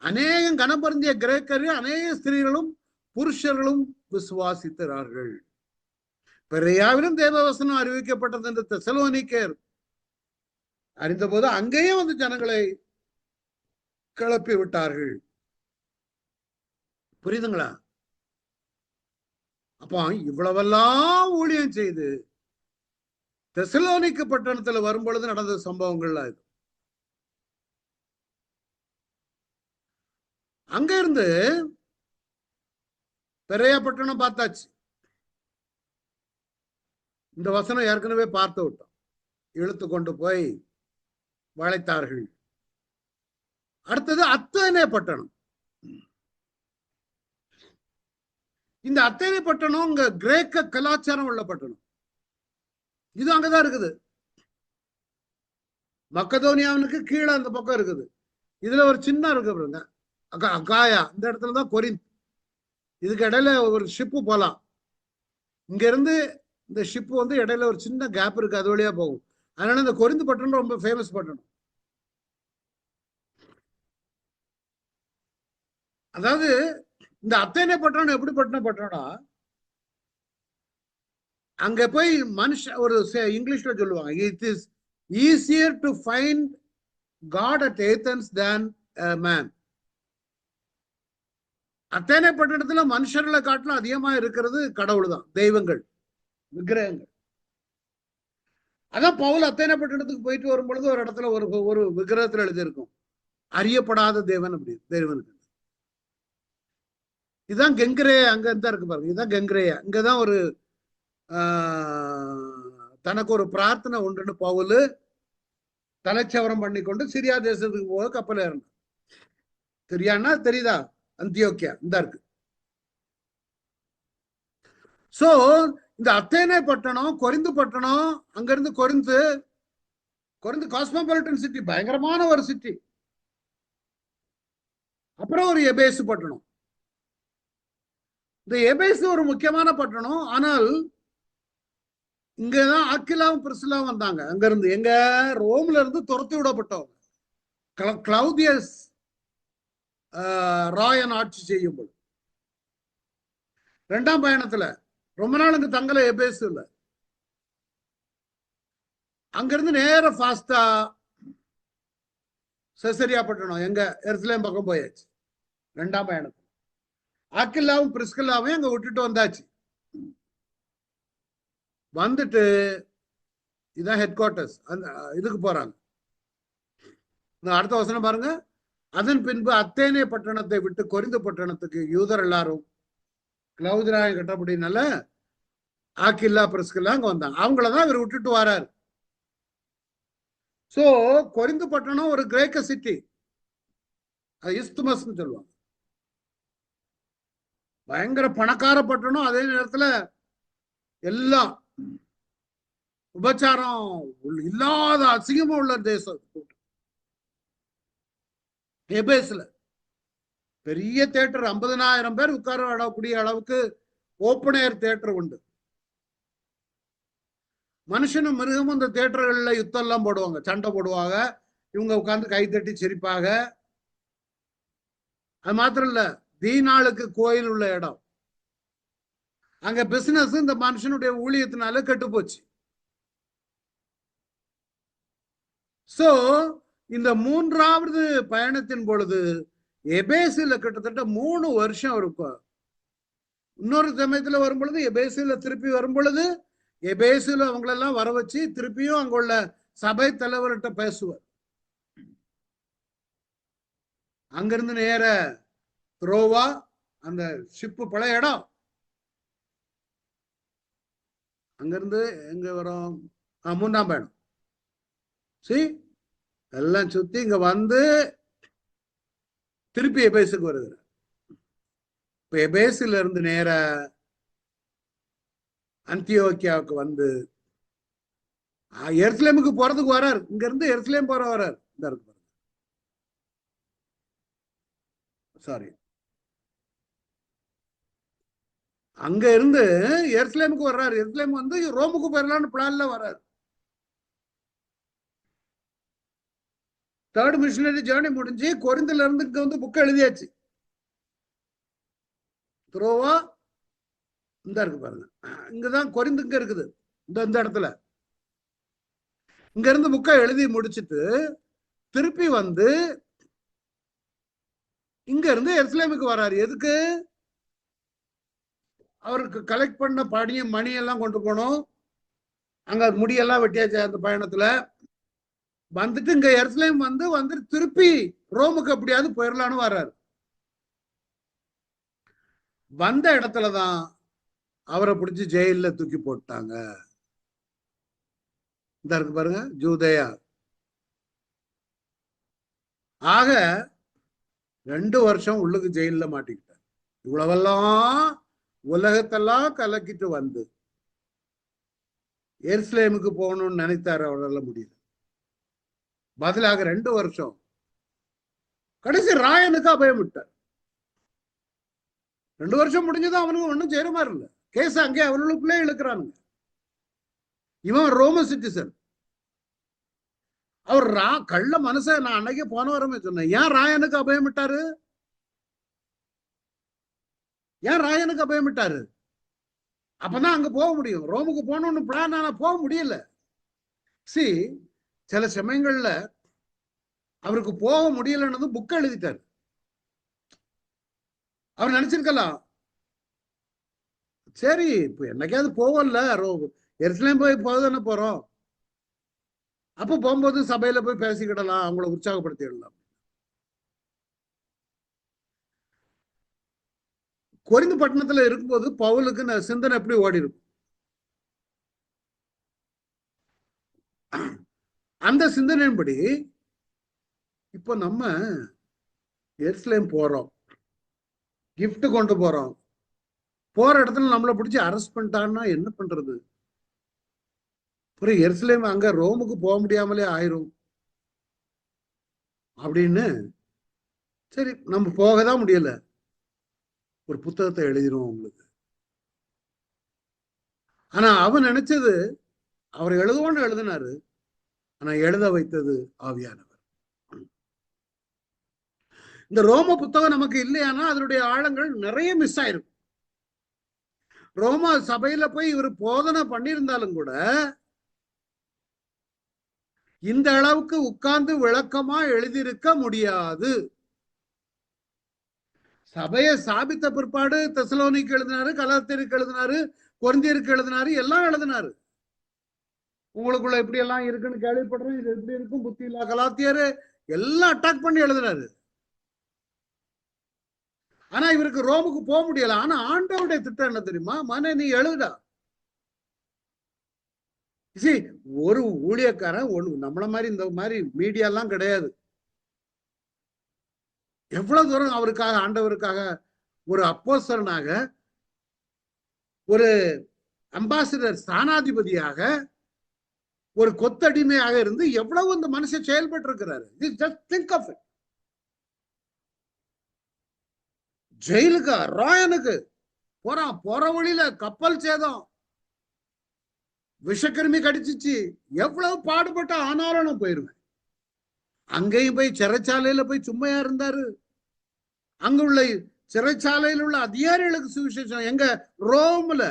அநேகம் கனபருந்திய கிரேக்கரும் அநேக ஸ்திரீகளும் புருஷர்களும் விசுவாசித்தார்கள். பெரியாவிலும் தேவவசனம் அறிவிக்கப்பட்டது என்று தெசலோனிக்கேர் அறிந்தபோது அங்கேயும் வந்து ஜனங்களை கிளப்பி விட்டார்கள். புரியுதுங்களா? அப்ப இவ்வளவெல்லாம் ஊழியம் செய்து தெசலோனிக்கு பட்டணத்துல வரும்பொழுது நடந்த சம்பவங்கள்லாம் இது. அங்க இருந்து பெரிய பட்டணம் பார்த்தாச்சு. இந்த வசனம் ஏற்கனவே பார்த்து விட்டோம். இழுத்து கொண்டு போய் வளைத்தார்கள். அடுத்தது அத்தேனே பட்டணம். இந்த அத்தேனே பட்டணம் இங்க கிரேக்க கலாச்சாரம் உள்ள பட்டணம். இது அங்கதான் இருக்குது. மக்கதோனியாவுக்கு கீழே அந்த பக்கம் இருக்குது. இதுல ஒரு சின்ன இருக்கு பாருங்க, அகாயா. இந்த இடத்துலதான் கொரிந்த். இதுக்கு இடையில ஒரு ஷிப்பு போலாம். இங்க இருந்து இந்த ஷிப்பு வந்து இடையில ஒரு சின்ன கேப் இருக்கு, அது வழியா போகும். அதனால இந்த கொரிந்து பட்டணம் ரொம்ப ஃபேமஸ் பட்டணம். அதாவது இந்த அத்தேனே பட்டணம் எப்படி பட்டணம்னா, அங்க போய் ஒரு இங்கிலீஷ்ல சொல்லுவாங்க, it is easier to find God at Athens than a man. அத்தேனே பட்டணத்துல மனுஷர்களை காட்டிலும் அதிகமா இருக்கிறது கடவுள் தான், தெய்வங்கள், விக்கிரகங்கள். அதான் பவுல் அத்தேனே பட்டணத்துக்கு போயிட்டு வரும் பொழுது ஒரு இடத்துல ஒரு விக்கிரகத்துல எழுதியிருக்கும், அறியப்படாத தேவன். அப்படி தேவனுக்கு இதுதான் கெங்கிரேயா. அங்க தான் இருக்கு பாருங்க, இதுதான் கெங்கிரேயா. இங்கதான் ஒரு தனக்கு ஒரு பிரார்த்தனை உண்டுன்னு பவுல் தலைச்சவரம் பண்ணி கொண்டு சிரியா தேசத்துக்கு போக கப்பல் ஏறினார். சிரியான்னா தெரியுதா? அந்தியோக்கியா இந்த இருக்கு. சோ இந்த அத்தேனே பட்டணம், கொரிந்து பட்டணம், அங்கிருந்து கொரிந்து காஸ்மோபாலிட்டன் சிட்டி, பயங்கரமான ஒரு சிட்டி. அப்புறம் ஒரு எபேசு பட்டணம். இந்த எபேசு ஒரு முக்கியமான பட்டணம். ஆனால் இங்கதான் ஆக்கிலாவும் பிரிசிலாவும் வந்தாங்க. அங்க இருந்து எங்க ரோம்ல இருந்து துரத்தி விடப்பட்டவங்க. கிளவுதியஸ் ராயன் ஆட்சி செய்யும் போது 2ஆம் பயணத்துல ரொம்ப நாள் அங்க தங்கல எபேசு இல்ல. அங்கிருந்து நேர ஃபாஸ்டா செசரியா பட்டணம், எங்க எருசலேம் பக்கம் போயாச்சு 2ஆம் பயணத்துல. ஆக்கில்லாவும் பிரிஸ்கில்லாவையும் அங்க விட்டுட்டு வந்தாச்சு. வந்துட்டு இதான் ஹெட் குவார்டர்ஸ், அந்த இதுக்கு போறாங்க. அடுத்த வசனம் பாருங்க. அதன் பின்பு அத்தேனே பட்டணத்தை விட்டு கொரிந்து பட்டணத்துக்கு யூதர் எல்லாரும் கிளவுதிராயம் கட்டப்படினால ஆக்கில்லா பிரிஸ்கில்லா அங்க வந்தாங்க. அவங்களதான் இவர் விட்டுட்டு வராரு. சோ கொரிந்து பட்டணம் ஒரு கிரேக்க சிட்டி, இஸ்துமஸ் சொல்லுவாங்க. பயங்கர பணக்கார பட்டணம். அதே நேரத்துல எல்லாம் உபச்சாரம் இல்லாத அசிங்கமா உள்ள தேசம். எபேஸ்ல பெரிய தியேட்டர், 50,000 பேர் உட்காரக்கூடிய அளவுக்கு ஓப்பன் ஏர் தியேட்டர் உண்டு. மனுஷனும் மிருகமும் இந்த தியேட்டர்கள்ல யுத்தம் எல்லாம் போடுவாங்க, சண்டை போடுவாங்க. இவங்க உட்கார்ந்து கை தட்டி சிரிப்பாங்க. அது மாத்திரம் இல்ல, தீனாளுக்கு கோயில் உள்ள இடம். அங்க பிசினஸ் இந்த மனுஷனுடைய ஊழியத்தினால கெட்டு போச்சு. சோ இந்த மூன்றாவது பயணத்தின் பொழுது எபேசில கிட்டத்தட்ட 3 வருஷம் இருக்கும். இன்னொரு சமயத்துல வரும் பொழுது எபேசில திருப்பி வரும் பொழுது எபேசில அவங்களெல்லாம் வர வச்சு திருப்பியும் அங்குள்ள சபை தலைவர்கிட்ட பேசுவார். அங்கிருந்து நேர த்ரோவா, அந்த ஷிப்பு பழைய இடம், அங்கிருந்து எங்க வரும் 3ஆம் பயணம். எல்லாம் சுத்தி இங்க வந்து திருப்பி எபேசுக்கு வருகிறார். இப்ப எபேசில இருந்து நேர அந்தியோக்கியாவுக்கு வந்து எருசலேமுக்கு போறதுக்கு வரார். இங்க இருந்து எருசலேம் போற வரார். இந்த இருக்கு பாருங்க, சாரி, அங்க இருந்து எருசலேமுக்கு வர்றாரு. எருசலேம் வந்து ரோமுக்கு போயிடலான்னு பிளான்ல வர்றாரு. 3rd மிஷனரி ஜேர்னி முடிஞ்சு கொரிந்துல இருந்து இங்க வந்து புக் எழுதியாச்சு. த்ரோவா இந்த இருக்கு பாருங்க, இங்கதான் கொரிந்து இங்க இருக்குது, இந்த இடத்துல. இங்க இருந்து புக்கை எழுதி முடிச்சுட்டு திருப்பி வந்து இங்க இருந்து எருசலேமுக்கு வர்றாரு. எதுக்கு? அவருக்கு கலெக்ட் பண்ண படியும் மணி எல்லாம் கொண்டு போனோம். அங்க முடியெல்லாம் வெட்டியாச்சு. அந்த பயணத்துல வந்துட்டு இங்க எருசலேம் வந்து திருப்பி ரோமுக்கு எப்படியாவது போயிடலான்னு வர்றாரு. வந்த இடத்துலதான் அவரை பிடிச்சி ஜெயில தூக்கி போட்டாங்க. இந்த இருக்கு பாருங்க, ஜூதேயா. ஆக 2 வருஷம் உள்ளுக்கு ஜெயில மாட்டிக்கிட்டார். இவ்வளவெல்லாம் உலகத்தெல்லாம் கலக்கிட்டு வந்து எருசலேமுக்கு போகணும்னு நினைத்தாரு. அவரால் முடியல. பதிலாக 2 வருஷம் கடைசி ராயனுக்கு அபயம் விட்டார். 2 வருஷம் முடிஞ்சதும் அவனுக்கு ஒன்றும் செய்யற மாதிரி இல்லை. கேஸ் அங்கே அவர்களுக்குள்ளே இழுக்கிறானுங்க. இவன் ரோம சிட்டிசன். அவர் கள்ள மனச நான் அன்னைக்கு போன வரமே சொன்னேன். ஏன் ராயனுக்கு அபயம் விட்டாரு? ஏன் ராயனுக்கு அபயம் விட்டாரு? அப்பதான் அங்க போக முடியும். ரோமுக்கு போகணும்னு பிளான், ஆனா போக முடியல. சில சமயங்கள்ல அவருக்கு போக முடியலன்னு புக் எழுதிட்டாரு. அவர் நினைச்சிருக்கலாம், சரி இப்ப என்னைக்காவது போவோம்ல, எருசலேம் போய் போதானே போறோம், அப்ப போகும்போது சபையில போய் பேசிக்கிடலாம், அவங்கள உற்சாகப்படுத்திடலாம். கொரிந்து பட்டணத்துல இருக்கும்போது பவுலுக்கு சிந்தனை எப்படி ஓடி இருக்கும்? அந்த சிந்தனையின்படி இப்ப நம்ம எருசலேம் போறோம், கிஃப்ட் கொண்டு போறோம், போற இடத்துல நம்மளை பிடிச்சி அரெஸ்ட் பண்ணிட்டான்னா என்ன பண்றது? அப்புறம் எருசலேம் அங்க ரோமுக்கு போக முடியாமலே ஆயிரும் அப்படின்னு, சரி நம்ம போகதான் முடியல, ஒரு புத்தகத்தை எழுதிரும் உங்களுக்கு. ஆனா அவன் நினைச்சது, அவர் எழுதுவோன்னு எழுதினாரு, ஆனா எழுத வைத்தது ஆவியானவர். இந்த ரோம புத்தகம் நமக்கு இல்லையானா அதனுடைய ஆழங்கள் நிறைய மிஸ் ஆயிருக்கும். ரோம சபையில போய் இவர் போதனை பண்ணியிருந்தாலும் கூட இந்த அளவுக்கு உட்கார்ந்து விளக்கமா எழுதியிருக்க முடியாது. சபையை ஸ்தாபித்த பிற்பாடு தெசலோனிக்கு எழுதினாரு, கலாத்தியருக்கு எழுதினாரு, கொரிந்தியருக்கு எழுதினாரு, எல்லாம் எழுதினாரு. உங்களுக்குள்ள எப்படி எல்லாம் இருக்குன்னு கேள்விப்படுறேன், இது எப்படி இருக்கும் புத்தி இல்ல கலாத்தியரு எல்லாம் அட்டாக் பண்ணி எழுதினாரு. ஆனா இவருக்கு ரோமுக்கு போக முடியல. ஆனா ஆண்டவருடைய திட்டம் என்ன தெரியுமா? மன நீ எழுதுடா. ஒரு ஊழியக்காரன் நம்மள மாதிரி இந்த மாதிரி மீடியா எல்லாம் கிடையாது. எவ்வளவு தூரம் அவருக்காக, ஆண்டவருக்காக, ஒரு அப்போஸ்தலனாக, ஒரு அம்பாசிடர் ஸ்தானாதிபதியாக, ஒரு கொத்தடிமையாக இருந்து எவ்வளவு இந்த மனுஷன் செயல்பட்டு இருக்கிறாரு. ஜெயிலுக்கு ராயனுக்கு போறான், போற வழியில கப்பல் சேதம், விஷக்கிருமி கடிச்சிச்சு, எவ்வளவு பாடுபட்ட, ஆனாலும் நான் போயிருவேன். அங்கேயும் போய் சிறைச்சாலையில போய் சும்மையா இருந்தாரு. அங்க உள்ள சிறைச்சாலையில் உள்ள அதிகாரிகளுக்கு சுவிசேஷம் எங்க? ரோம்ல.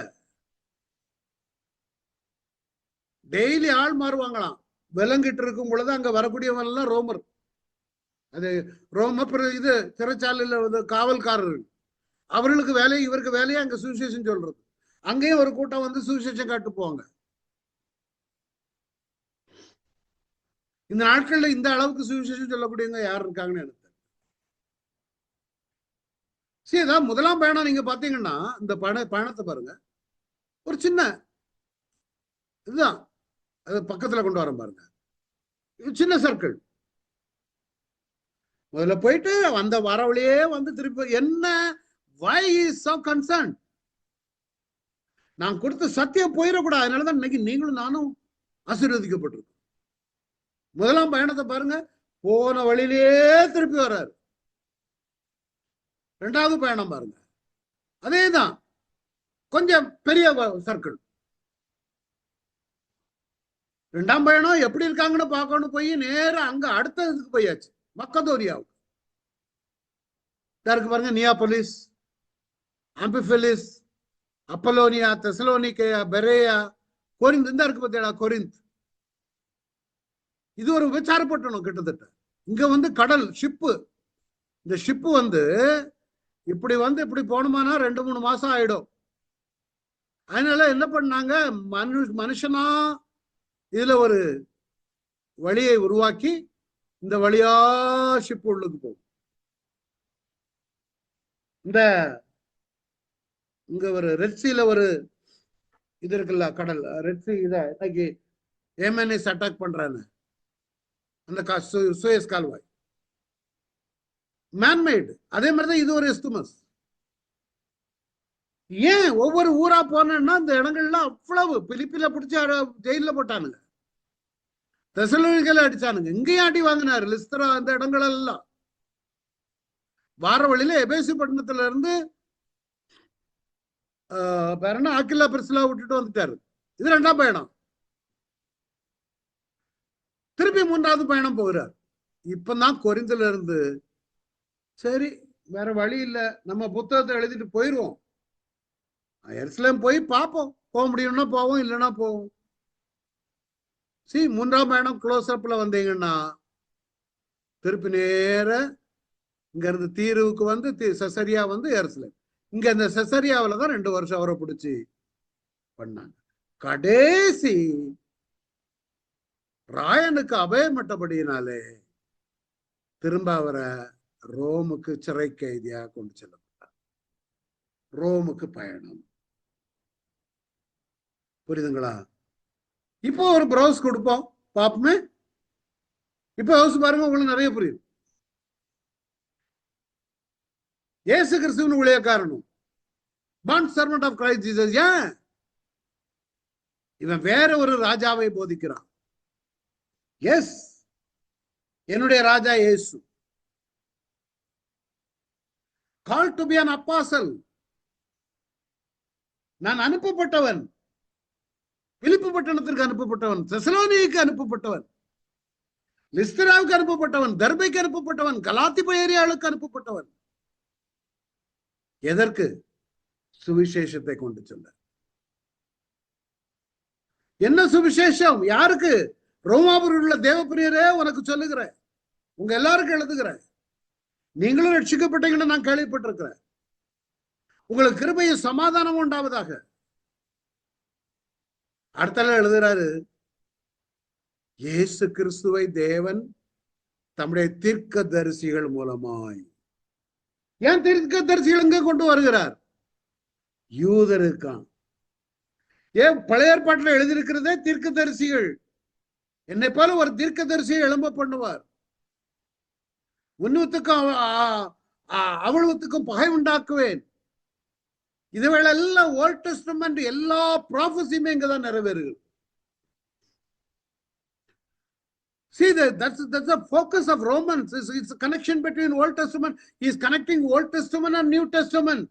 டெய்லி ஆள் மாறுவாங்களாம். விலங்கிட்டு இருக்கும் பொழுது அங்க வரக்கூடியவங்க எல்லாம் ரோமர். அது ரோம இது சிறைச்சாலையில காவல்காரர்கள். அவர்களுக்கு வேலை, இவருக்கு வேலையை அங்க சுவிசேஷம் சொல்றது. அங்கேயும் ஒரு கூட்டம் வந்து சுவிசேஷம் காட்டு போவாங்க. இந்த நாட்கள்ல இந்த அளவுக்கு சுவிசேஷம் சொல்லக்கூடியவங்க யார் இருக்காங்கன்னு எனக்கு. சரி, ஏதாவது முதலாம் பயணம் நீங்க பாத்தீங்கன்னா இந்த பயணத்தை பாருங்க. ஒரு சின்ன இதுதான், அது பக்கத்துல கொண்டு வர பாருங்க. சின்ன சர்க்கிள். முதல்ல போயிட்டு வந்த வரவழியே வந்து திருப்பி என்ன, why he is so concerned? நான் கொடுத்த சத்தியம் போயிடக்கூடாது. அதனாலதான் இன்னைக்கு நீங்களும் நானும் ஆசீர்வதிக்கப்பட்டிருக்கோம். முதலாம் பயணத்தை பாருங்க, போன வழியிலேயே திருப்பி வர்றாரு. இரண்டாவது பயணம் பாருங்க, அதேதான், கொஞ்சம் பெரிய சர்க்கிள். இரண்டாம் பயணம் எப்படி இருக்காங்கன்னு பார்க்கணும் போய் நேரம் அங்க அடுத்த இதுக்கு போயாச்சு, மக்கதோனியாவுக்கு. யாருக்கு பாருங்க, நியாபோலிஸ், ஆம்பிபிலிஸ், அப்பலோனியா, தெசலோனிக்கேயா, பெரேயா, கொரிந்த். இந்த இருக்கு பார்த்தீங்களா, கொரிந்த். இது ஒரு விசாரப்பட்டணும் கிட்டத்தட்ட. இங்க வந்து கடல் ஷிப்பு. இந்த ஷிப்பு வந்து இப்படி வந்து இப்படி போனோமானா 2-3 மாசம் ஆயிடும். அதனால என்ன பண்ணாங்க, மனுஷனா இதுல ஒரு வழியை உருவாக்கி இந்த வழியா ஷிப் உள்ளுக்கு போகும். இந்த இங்க ஒரு ரெட்சியில ஒரு இது இருக்குல்ல, கடல் ரெட்சி. இத இன்னைக்கு ஏமனிஸ் அட்டாக் பண்றாங்க, அந்த சுயஸ் கால்வாய் மேன்மேடு. அதே மாதிரிதான் இது ஒரு எஸ்துமஸ். ஏன் ஒவ்வொரு ஊரா போனா இந்த இடங்கள்லாம் அவ்வளவு பிலிப்பில பிடிச்சி ஜெயில போட்டானுங்க, தெசலோனிக்கேல அடிச்சானுங்க, இங்கேயும் அடி வாங்கினாரு, லிஸ்திரா, அந்த இடங்கள் எல்லாம். வார வழியில எபேசு பட்டணத்துல இருந்து ஆக்கில்லா பிரிஸ்லா விட்டுட்டு வந்துட்டாரு. இது ரெண்டாம் பயணம். திருப்பி மூன்றாவது பயணம் போகிறார். இப்பதான் கொரிந்துல இருந்து சரி வேற வழி இல்ல, நம்ம புத்தகத்தை எழுதிட்டு போயிருவோம், எருசலேம் போய் பார்ப்போம், போக முடியும்னா போவோம், இல்லைன்னா போவோம். மூன்றாம் பயணம் க்ளோஸ் அப்ல வந்தீங்கன்னா திருப்பி நேர இங்க இருந்து தீருவுக்கு வந்து செசரியா வந்து எருசலேம். இங்க இந்த செசரியாவில தான் 2 வருஷம் அவரை பிடிச்சி பண்ணாங்க. கடைசி ராயனுக்கு அபயமட்டபடியினாலே திரும்ப அவரை ரோமுக்கு சிறை கைதியா கொண்டு செல்லப்பட்டார். ரோமுக்கு பயணம். புரியுதுங்களா? இப்போ ஒரு ப்ரௌஸ் கொடுப்போம், பாப்போமே. இப்ப யோசிச்சு பாருங்க, உங்களுக்கு நிறைய புரியும். இயேசு கிறிஸ்துவின் ஊழியக்காரனும் bond servant of Christ Jesus. ஏன் இவன் வேற ஒரு ராஜாவை போதிக்கிறான்? எஸ், என்னுடைய ராஜா இயேசு. Call to be an apostle. நான் அனுப்பப்பட்டவன், பிலிப்பு பட்டணத்திற்கு அனுப்பப்பட்டவன், தெசலோனிக்கு அனுப்பப்பட்டவன், லிஸ்திராவுக்கு அனுப்பப்பட்டவன், தர்பைக்கு அனுப்பப்பட்டவன், கலாத்தி ஏரியாவுக்கு அனுப்பப்பட்டவன். எதற்கு? சுவிசேஷத்தை கொண்டு செல்ல. என்ன சுவிசேஷம்? யாருக்கு? ரோமாபுரியில் உள்ள தேவப்பிரியரே உனக்கு சொல்லுகிறேன், உங்க எல்லாருக்கும் எழுதுகிறேன். நீங்களும் ரட்சிக்கப்பட்டீங்கன்னு நான் கேள்விப்பட்டிருக்கிறேன். உங்களுக்கு கிருபையும் சமாதானம் உண்டாவதாக. அடுத்த எழுதுறாரு, இயேசு கிறிஸ்துவை தேவன் தம்முடைய தீர்க்கதரிசிகள் மூலமாய். ஏன் தீர்க்கதரிசிகள் எங்க கொண்டு வருகிறார்? யூதருக்கான். ஏன் பழைய ஏற்பாட்டில் எழுதியிருக்கிறதே தீர்க்கதரிசிகள். என்னை போல ஒரு தீர்க்கதரிசியை எழும்ப பண்ணுவார், உன்னுத்துக்கும் அவளுத்துக்கும் பகை உண்டாக்குவேன். இதுவேளை எல்லாம் ஓல்ட் டெஸ்டமென்ட் எல்லா ப்ராஃபஸியுமே இங்கதான் நிறைவேறுகிறது. See, that's the focus of Romans. It's a connection between Old Testament. He is connecting Old Testament and New Testament.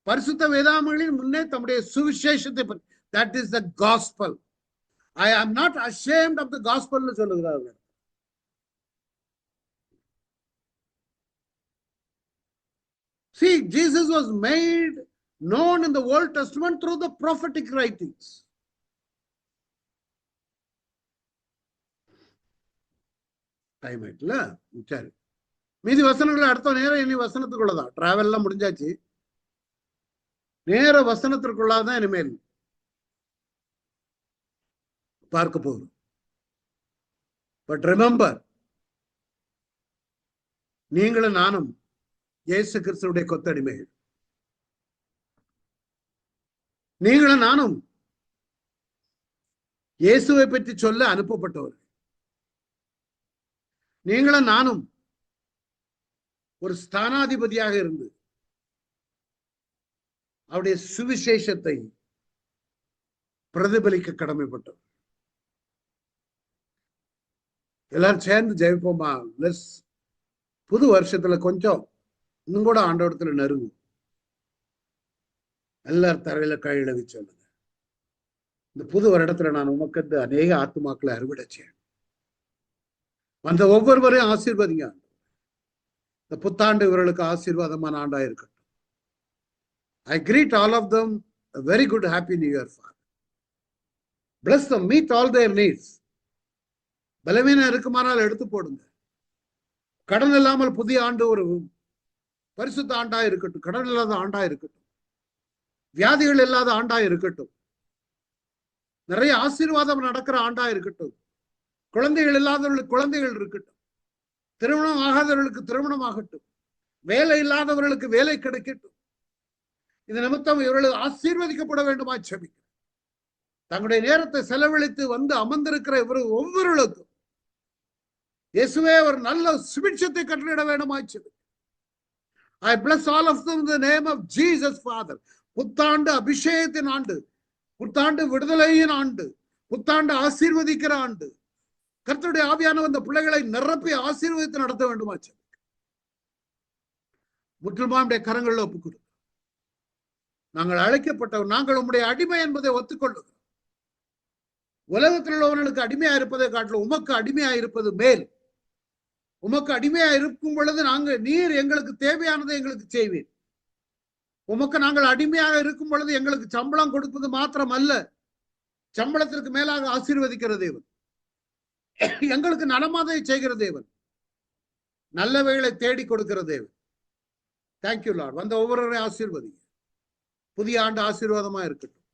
பரிசுத்த வேதாகமங்களின் முன்னே தம்முடைய சுவிசேஷத்தை பற்றி, that is the gospel. I am not ashamed of the gospel னு சொல்லுகிறார்கள். See, Jesus was made known in the Old Testament through the prophetic writings. Time ஆயிட்டுல, சரி. மீதி வசனங்களை அடுத்த நேரம் இனி வசனத்துக்குள்ளதான். டிராவல் எல்லாம் முடிஞ்சாச்சு, நேர வசனத்திற்குள்ளாதான் இனிமேல் பார்க்க போகிறோம். பட் ரிமெம்பர், நீங்களும் நானும் இயேசு கிறிஸ்துவுடைய கொத்தடிமைகள். நீங்களும் நானும் இயேசுவை பற்றி சொல்ல அனுப்பப்பட்டவர்கள். நீங்களும் நானும் ஒரு ஸ்தானாதிபதியாக இருந்து அவருடைய சுவிசேஷத்தை பிரதிபலிக்க கடமைப்பட்டவர். எல்லாரும் சேர்ந்து ஜெயிப்போமா? புது வருஷத்துல கொஞ்சம் இன்னும் கூட ஆண்டவரத்துல நெருங்கும். எல்லாரும் தரையில கையிழவி சொல்லுங்க, இந்த புது வருடத்துல நான் உமக்கு அநேக ஆத்துமாக்களை அறுவடை செய்யணும். அந்த ஒவ்வொருவரையும் ஆசீர்வதிங்க. இந்த புத்தாண்டு இவர்களுக்கு ஆசீர்வாதமான ஆண்டா இருக்கட்டும். I greet all of them a very good happy new year, Father. Bless them, meet all their needs. பலவீனம் இருக்குமானால் எடுத்து போடுங்க. கடன் இல்லாமல் புதிய ஆண்டு ஒரு பரிசுத்த ஆண்டா இருக்கட்டும். கடன் இல்லாத ஆண்டா இருக்கட்டும். வியாதிகள் இல்லாத ஆண்டா இருக்கட்டும். நிறைய ஆசீர்வாதம் நடக்கிற ஆண்டா இருக்கட்டும். குழந்தைகள் இல்லாதவர்களுக்கு குழந்தைகள் இருக்கட்டும். திருமணம் ஆகாதவர்களுக்கு திருமணம் ஆகட்டும். வேலை இல்லாதவர்களுக்கு வேலை கிடைக்கட்டும். இந்த நிமித்தம் இவர்கள் ஆசீர்வதிக்கப்பட வேண்டுமா செபிக்க. தங்களுடைய நேரத்தை செலவழித்து வந்து அமர்ந்திருக்கிற இவர் ஒவ்வொருவருக்கும் இயேசுவே ஒரு நல்ல சுபிட்சத்தை கட்டளையிட வேண்டுமா செபிக்க. I bless all of them in the name of Jesus, Father. புத்தாண்டு அபிஷேகத்தின் ஆண்டு, புத்தாண்டு விடுதலையின் ஆண்டு, புத்தாண்டு ஆசீர்வதிக்கிற ஆண்டு. கர்த்தருடைய ஆவியானவர் அந்த பிள்ளைகளை நிரப்பி ஆசீர்வதித்து நடத்த வேண்டுமா செபிக்க. முற்றிலுமாவுடைய கரங்களில் ஒப்புக்கொடு. நாங்கள் அழைக்கப்பட்டவர், நாங்கள் உம்முடைய அடிமை என்பதை ஒத்துக்கொள்ளுகிறோம். உலகத்தில் உள்ளவர்களுக்கு அடிமையா இருப்பதை காட்டிலும் உமக்கு அடிமையா இருப்பது மேல். உமக்கு அடிமையா இருக்கும் பொழுது நீர் எங்களுக்கு தேவையானதை எங்களுக்கு செய்வீர். உமக்கு நாங்கள் அடிமையாக இருக்கும் பொழுது எங்களுக்கு சம்பளம் கொடுப்பது மாத்திரம் அல்ல, சம்பளத்திற்கு மேலாக ஆசீர்வதிக்கிற தேவன், எங்களுக்கு நலமாதை செய்கிற தேவன், நல்லவைகளை தேடி கொடுக்கிற தேவன். Thank you Lord. வந்த ஒவ்வொருவரையும் ஆசீர்வதிங்க. புதிய ஆண்டு ஆசீர்வாதமா இருக்கட்டும்.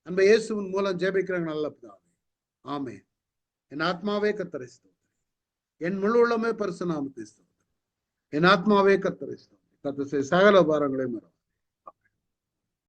அன்ப இயேசுவின் மூலம் ஜெபிக்கிறாங்க நல்ல பிதாவே, ஆமென். என் ஆத்மாவே கர்த்தரை ஸ்தோத்திரி, என் முழு உள்ளமே பரிசுத்த நாமத்தை ஸ்தோத்திரி. என் ஆத்மாவே கர்த்தரை ஸ்தோத்திரி. கர்த்தர் சகல பாரங்களையும்